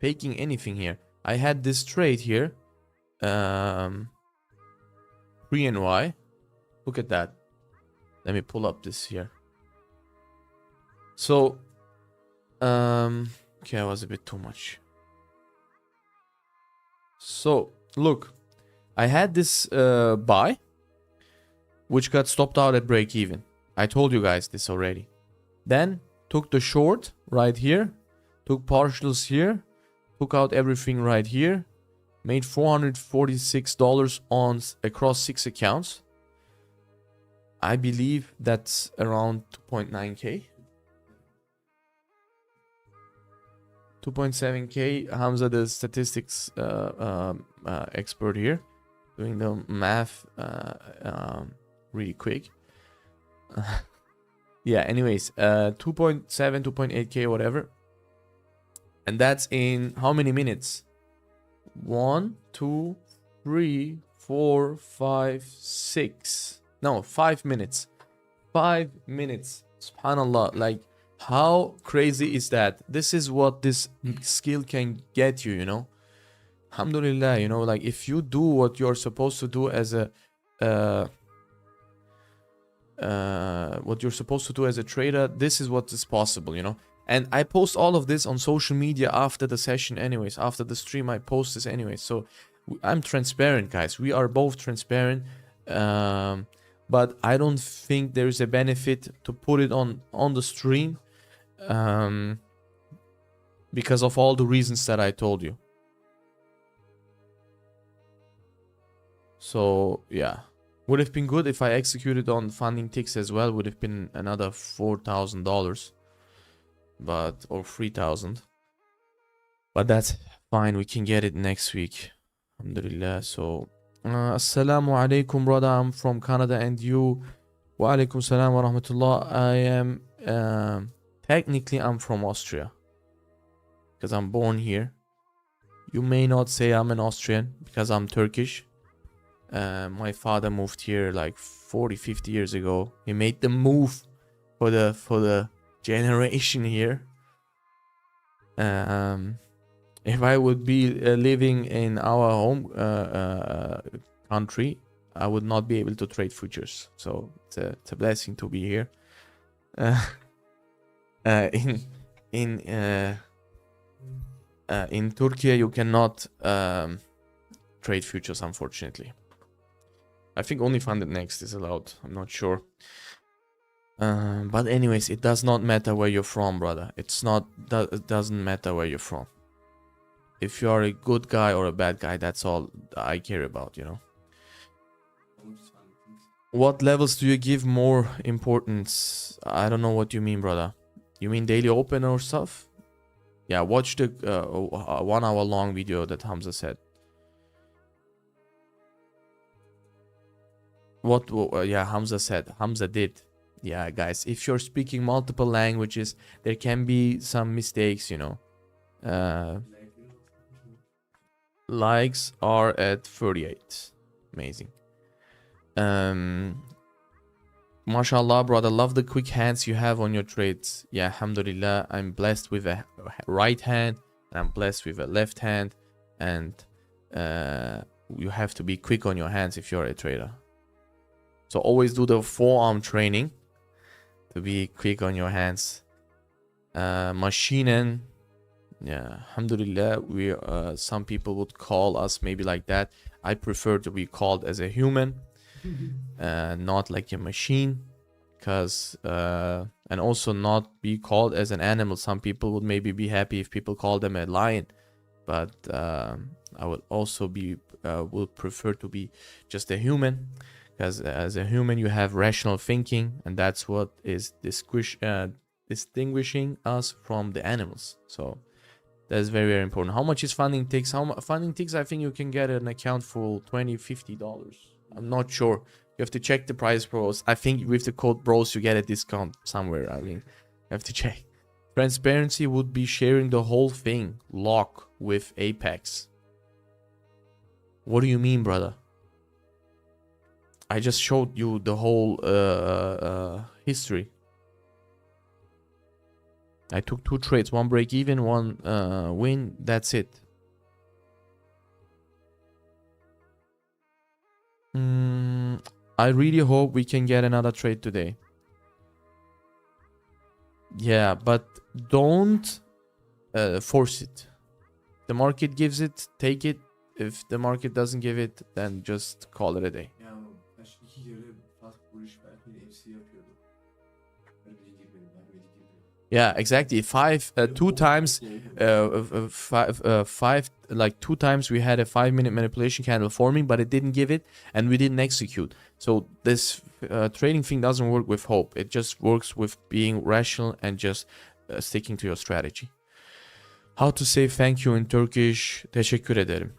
faking anything here. I had this trade here, pre-NY. Look at that. Let me pull up this here. So, okay, that was a bit too much. So, look, I had this buy, which got stopped out at break even. I told you guys this already. Then took the short right here, took partials here, took out everything right here, made $446 on across 6 accounts. I believe that's around 2.9K. 2.7K. Hamza, the statistics expert here, doing the math really quick. Yeah, anyways, 2.7, 2.8K, whatever. And that's in how many minutes? 1, 2, 3, 4, 5, 6. No, 5 minutes. 5 minutes. SubhanAllah. Like, How crazy is that? This is what this skill can get you, you know. Alhamdulillah, you know, like if you do what you're supposed to do as a what you're supposed to do as a trader, this is what is possible, you know. And I post all of this on social media after the session anyways. After the stream I post this anyways. So I'm transparent, guys. We are both transparent. But I don't think there is a benefit to put it on the stream, because of all the reasons that I told you. So yeah, would have been good if I executed on funding ticks as well. Would have been another $4,000, but or 3,000. But that's fine. We can get it next week. Alhamdulillah. So assalamu alaikum, brother. I'm from Canada, and you? Wa alaikum salam wa rahmatullah. I am technically I'm from Austria because I'm born here. You may not say I'm an Austrian because I'm Turkish. My father moved here like 40-50 years ago. He made the move for the generation here. If I would be living in our home country, I would not be able to trade futures. So it's a blessing to be here. In Turkey, you cannot trade futures, unfortunately. I think only Funded Next is allowed. I'm not sure. But anyways, it does not matter where you're from, brother. It doesn't matter where you're from. If you are a good guy or a bad guy, that's all I care about, you know. What levels do you give more importance? I don't know what you mean, brother. You mean daily open or stuff? Yeah, watch the 1 hour long video that Hamza said. What? Yeah, Hamza said. Hamza did. Yeah, guys, if you're speaking multiple languages, there can be some mistakes, you know. Likes are at 38. Amazing. Mashallah, brother, love the quick hands you have on your trades. Yeah, alhamdulillah, I'm blessed with a right hand and I'm blessed with a left hand, and you have to be quick on your hands if you're a trader. So always do the forearm training to be quick on your hands. Maschinen. Yeah, alhamdulillah, we some people would call us maybe like that. I prefer to be called as a human, not like a machine, because and also not be called as an animal. Some people would maybe be happy if people call them a lion, but I would also be would prefer to be just a human, because as a human you have rational thinking, and that's what is distinguishing us from the animals. So that's very, very important. How much is funding ticks? Funding ticks, I think you can get an account for $20-50. I'm not sure. You have to check the price, bros. I think with the code bros you get a discount somewhere. I mean, you have to check. Transparency would be sharing the whole thing, lock with Apex. What do you mean, brother? I just showed you the whole history. I took 2 trades, 1 break even, 1 win. That's it. I really hope we can get another trade today. Yeah, but don't force it. The market gives it, take it. If the market doesn't give it, then just call it a day. Yeah, exactly. 2 times, 2 times we had a 5-minute manipulation candle forming, but it didn't give it, and we didn't execute. So this trading thing doesn't work with hope. It just works with being rational and just sticking to your strategy. How to say thank you in Turkish? Teşekkür ederim.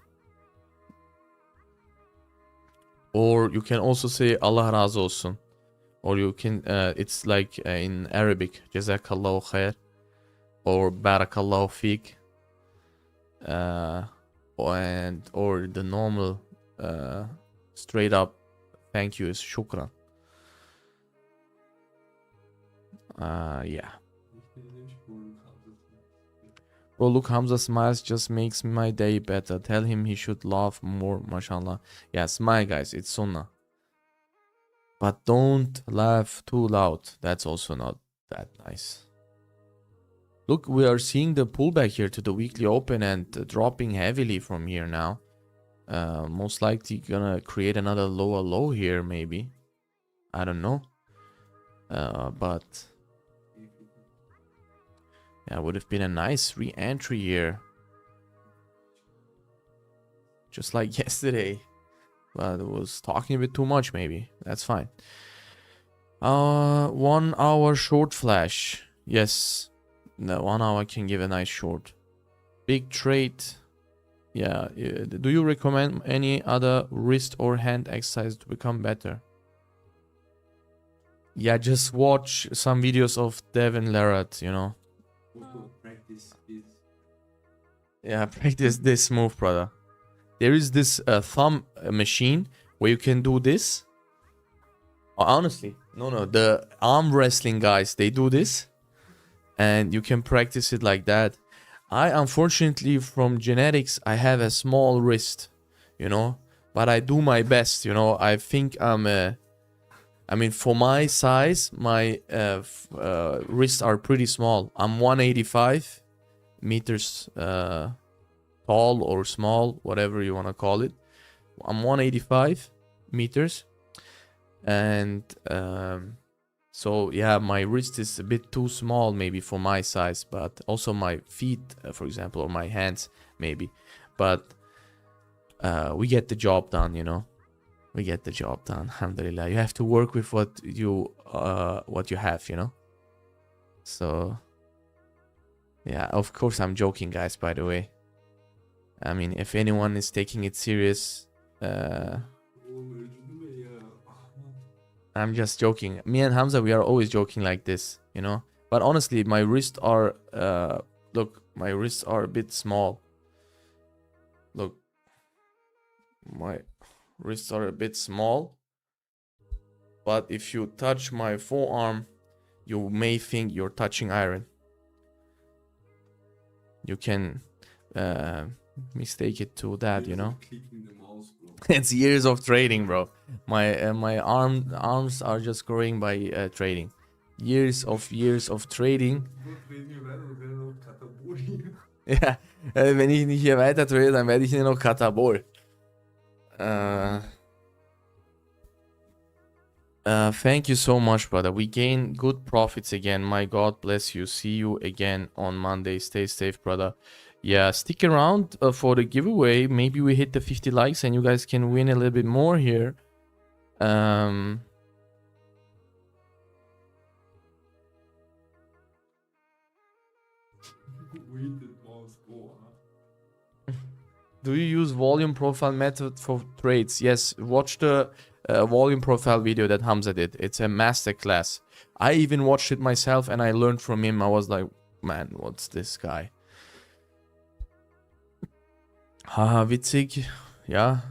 Or you can also say Allah razı olsun. Or you can, it's like in Arabic, Jazakallahu khair, or Barakallahu fik, or the normal straight up thank you is Shukran. Yeah. Bro, look, Hamza smiles just makes my day better. Tell him he should laugh more, mashallah. Yeah, smile, guys. It's sunnah. But don't laugh too loud. That's also not that nice. Look, we are seeing the pullback here to the weekly open and dropping heavily from here now. Most likely gonna create another lower low here, maybe. I don't know. But yeah, would have been a nice re-entry here. Just like yesterday. But it was talking a bit too much, maybe. That's fine. 1 hour short flash. Yes. No, 1 hour can give a nice short. Big trade. Yeah. Do you recommend any other wrist or hand exercise to become better? Yeah, just watch some videos of Devin Larratt, you know. Practice this. Yeah, practice this move, brother. There is this thumb machine where you can do this. Oh, honestly, no, the arm wrestling guys, they do this. And you can practice it like that. I, unfortunately, from genetics, I have a small wrist, you know. But I do my best, you know. I think I mean, for my size, my wrists are pretty small. I'm 185 meters tall or small, whatever you want to call it. I'm 185 meters. And so, yeah, my wrist is a bit too small maybe for my size. But also my feet, for example, or my hands maybe. But we get the job done, you know. We get the job done, alhamdulillah. You have to work with what you have, you know. So, yeah, of course I'm joking, guys, by the way. I mean, if anyone is taking it serious, I'm just joking. Me and Hamza, we are always joking like this, you know. But honestly, my wrists are, look, my wrists are a bit small. Look, my wrists are a bit small. But if you touch my forearm, you may think you're touching iron. You can mistake it to that, you know. It's years of trading, bro. My arms are just growing by trading. Years of trading. Ja, wenn ich nicht hier weiter trade, dann werde ich nur noch Katabol. Thank you so much, brother. We gain good profits again. My God bless you. See you again on Monday. Stay safe, brother. Yeah, stick around for the giveaway. Maybe we hit the 50 likes and you guys can win a little bit more here. Do you use volume profile method for trades? Yes, watch the volume profile video that Hamza did. It's a masterclass. I even watched it myself and I learned from him. I was like, man, what's this guy? Haha, witzig. Ja,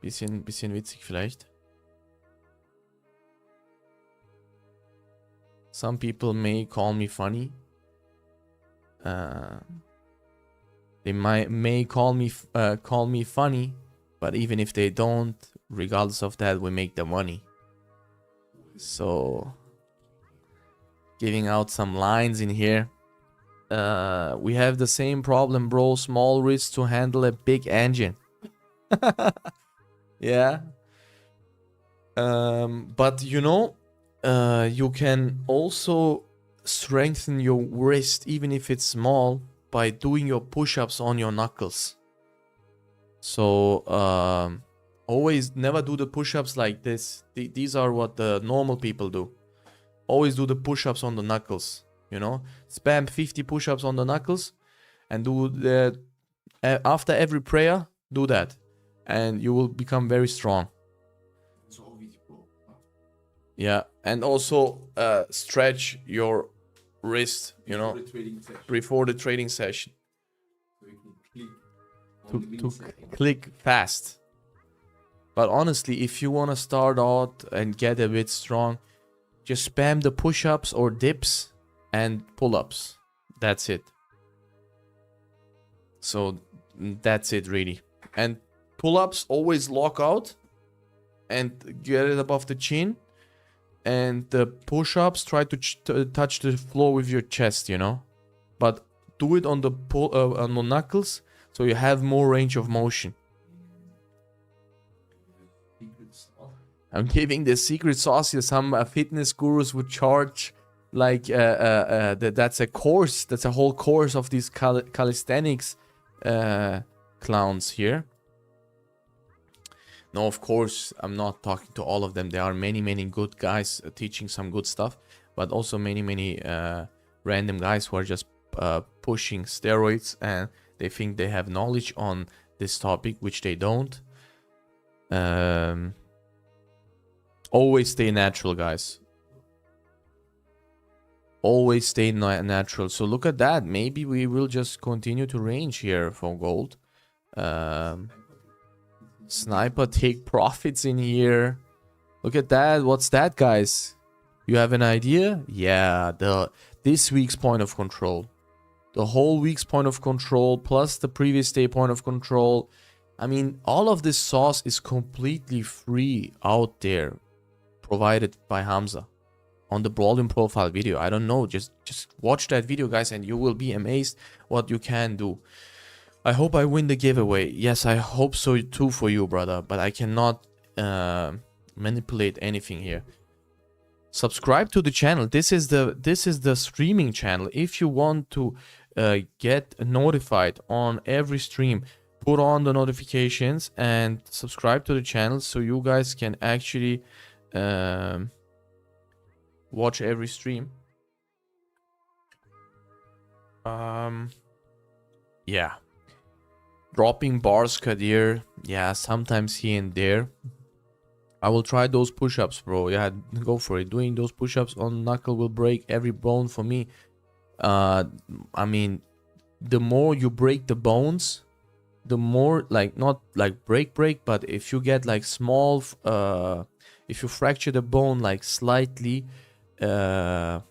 bisschen witzig vielleicht. Some people may call me funny. They may call me funny, but even if they don't, regardless of that, we make the money. So, giving out some lines in here. We have the same problem, bro. Small wrist to handle a big engine. Yeah. But you know, you can also strengthen your wrist, even if it's small, by doing your push-ups on your knuckles. So always never do the push-ups like this. These are what the normal people do. Always do the push-ups on the knuckles, you know. Spam 50 push-ups on the knuckles and do the after every prayer, do that and you will become very strong. Yeah, and also stretch your wrist, you know, before the trading session. To click fast. But honestly, if you want to start out and get a bit strong, just spam the push-ups or dips and pull-ups. That's it. So that's it really. And pull-ups always lock out and get it above the chin. And the push-ups, try to touch the floor with your chest, you know. But do it on the on the knuckles, so you have more range of motion. I'm giving the secret sauce here. Some fitness gurus would charge like that's a course. That's a whole course of these calisthenics clowns here. No, of course, I'm not talking to all of them. There are many good guys teaching some good stuff, but also many random guys who are just pushing steroids and they think they have knowledge on this topic, which they don't. Always stay natural, guys. Always stay natural. So look at that. Maybe we will just continue to range here for gold. Sniper take profits in here. Look at that. What's that, guys? You have an idea? Yeah, this week's point of control. The whole week's point of control plus the previous day point of control. I mean, all of this sauce is completely free out there, provided by Hamza on the Brawling Profile video. I don't know, just watch that video, guys, and you will be amazed what you can do. I hope I win the giveaway. Yes, I hope so too for you, brother, but I cannot manipulate anything here. Subscribe to the channel. This is the streaming channel. If you want to get notified on every stream, put on the notifications and subscribe to the channel so you guys can actually watch every stream. Yeah, dropping bars, Kadir. Yeah, sometimes here and there. I will try those push-ups, bro. Yeah, go for it. Doing those push-ups on knuckle will break every bone for me. I mean, the more you break the bones, the more, like, not like break, but if you get like small, if you fracture the bone like slightly, like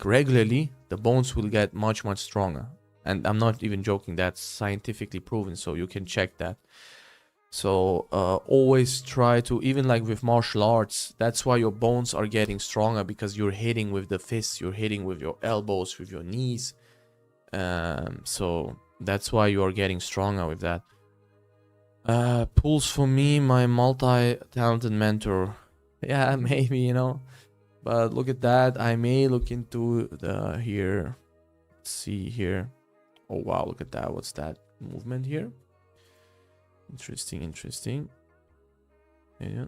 regularly, the bones will get much stronger. And I'm not even joking, that's scientifically proven, so you can check that. So always try to, even like with martial arts, that's why your bones are getting stronger, because you're hitting with the fists, you're hitting with your elbows, with your knees. So that's why you are getting stronger with that. Pulls for me, my multi-talented mentor. Yeah, maybe, you know. But look at that. I may look into the here. Let's see here. Oh wow, look at that. What's that movement here? Interesting. Yeah.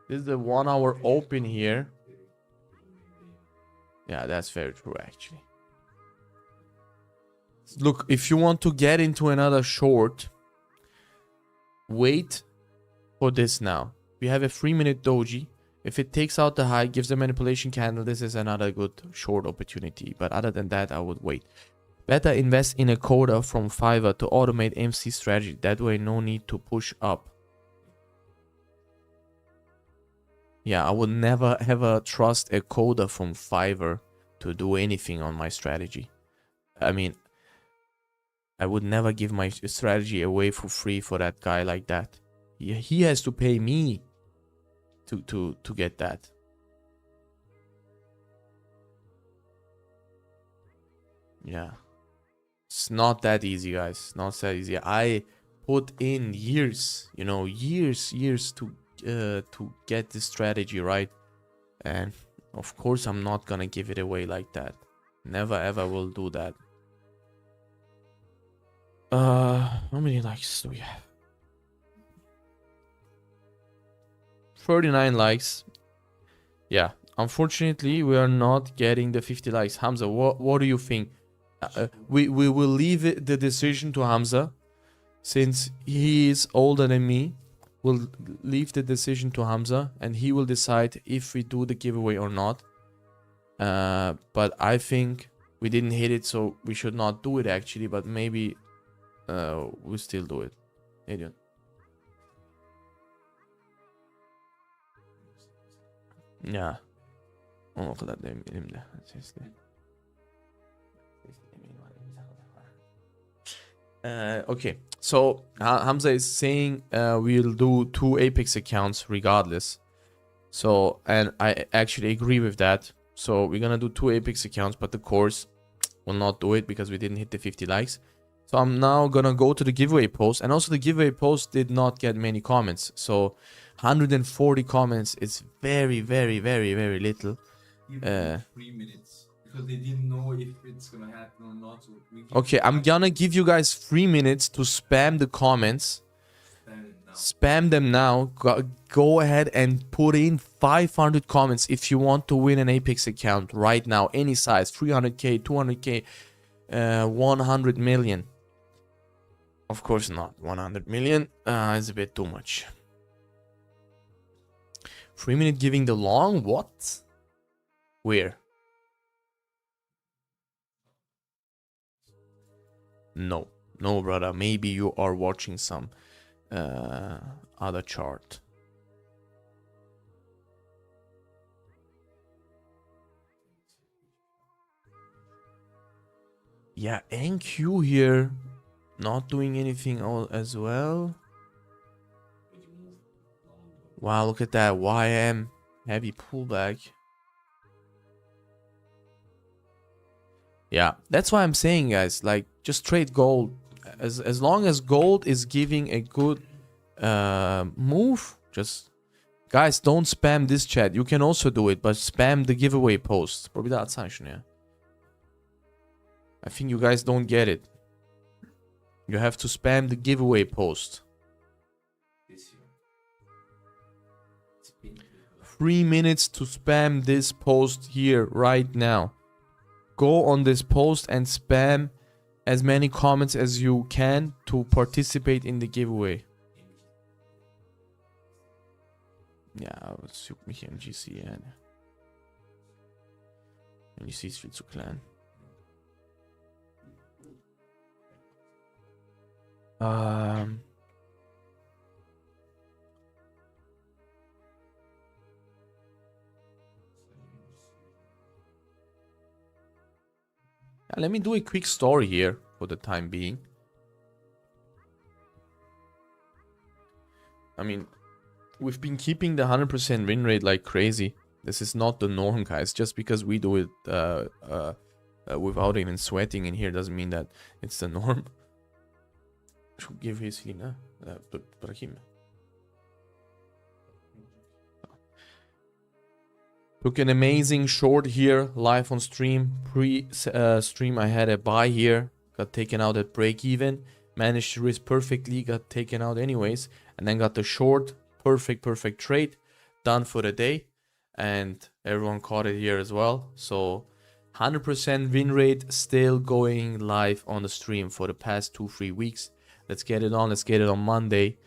This is the 1 hour open here. Yeah, that's very true actually. Look, if you want to get into another short, wait for this now. We have a 3-minute doji. If it takes out the high, gives a manipulation candle, this is another good short opportunity. But other than that, I would wait. Better invest in a coda from Fiverr to automate MC strategy. That way, no need to push up. Yeah, I would never ever trust a coda from Fiverr to do anything on my strategy. I mean, I would never give my strategy away for free for that guy like that. He has to pay me to get that. Yeah, it's not that easy, guys. Not that easy. I put in years, you know, years to get this strategy right, and of course I'm not gonna give it away like that. Never ever will do that. How many likes do we have? 39 likes. Yeah, unfortunately we are not getting the 50 likes. Hamza, what do you think? We will leave the decision to Hamza, since he is older than me. We'll leave the decision to Hamza and he will decide if we do the giveaway or not. But I think we didn't hit it, so we should not do it actually, but maybe we'll still do it. Idiot. Ya. O kadar demeyelim de. Sesli. Okay. So Hamza is saying we'll do 2 Apex accounts regardless. So, and I actually agree with that. So we're gonna do 2 Apex accounts, but the course will not do it because we didn't hit the 50 likes. So I'm now gonna go to the giveaway post, and also the giveaway post did not get many comments. So 140 comments is very, very, very, very little. Give them 3 minutes because they didn't know if it's gonna happen or not. So Okay, I'm gonna give you guys 3 minutes to spam the comments. Spam them now. Go ahead and put in 500 comments if you want to win an Apex account right now. Any size, 300k, 200k, 100 million. Of course not. 100 million is a bit too much. 3 minute giving the long? What? Where? No. No, brother. Maybe you are watching some other chart. Yeah, NQ here not doing anything as well. Wow, look at that YM heavy pullback. Yeah, that's why I'm saying, guys, like, just trade gold. As long as gold is giving a good move, just guys, don't spam this chat. You can also do it, but spam the giveaway post. Probably that sanction, yeah. I think you guys don't get it. You have to spam the giveaway post. 3 minutes to spam this post here right now. Go on this post and spam as many comments as you can to participate in the giveaway. Ja, was juckt mich MGC an? MGC ist viel zu klein. Let me do a quick story here for the time being. I mean, we've been keeping the 100% win rate like crazy. This is not the norm, guys. Just because we do it without even sweating in here doesn't mean that it's the norm. Should give his Lina. Took an amazing short here, live on stream. Pre-stream, I had a buy here. Got taken out at break even. Managed to risk perfectly. Got taken out anyways. And then got the short. Perfect trade. Done for the day. And everyone caught it here as well. So 100% win rate still going live on the stream for the past 2-3 weeks. Let's get it on. Let's get it on Monday.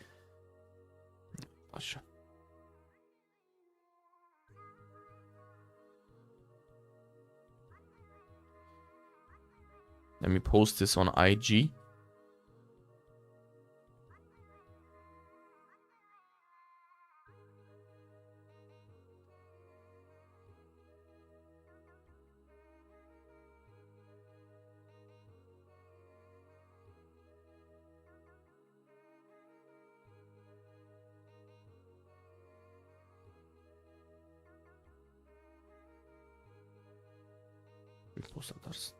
Let me post this on IG. Bir post atarsın.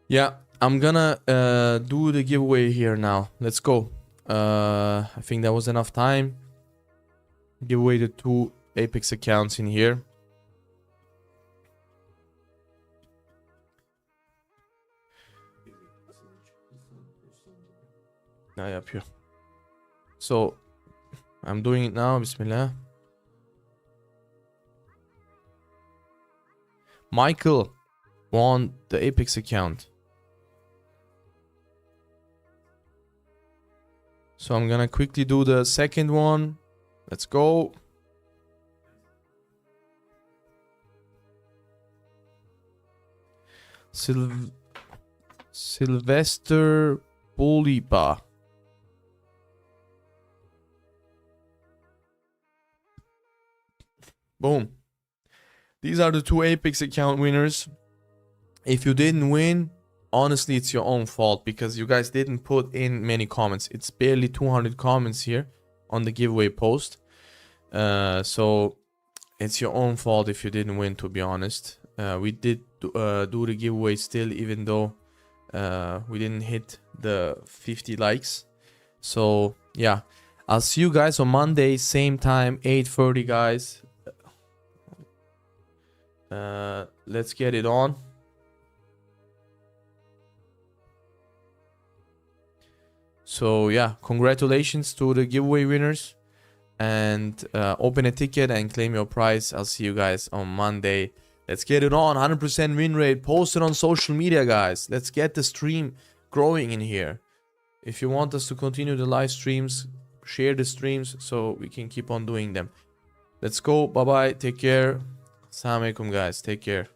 Yeah, I'm gonna do the giveaway here now. Let's go. I think that was enough time. Give away the 2 Apex accounts in here. Ne yapıyor? So, I'm doing it now. Bismillah. Michael, won the Apex account. So I'm gonna quickly do the second one. Let's go. Sylvester Bolipa. Boom. These are the two Apex account winners. If you didn't win, honestly, it's your own fault because you guys didn't put in many comments. It's barely 200 comments here on the giveaway post. So it's your own fault if you didn't win, to be honest. We did do the giveaway still, even though we didn't hit the 50 likes. So yeah, I'll see you guys on Monday, same time, 8:30, guys. Let's get it on. So yeah, congratulations to the giveaway winners, and open a ticket and claim your prize. I'll see you guys on Monday. Let's get it on. 100% win rate. Post it on social media, guys. Let's get the stream growing in here. If you want us to continue the live streams, share the streams so we can keep on doing them. Let's go. Bye bye. Take care. Assalamu alaikum, guys. Take care.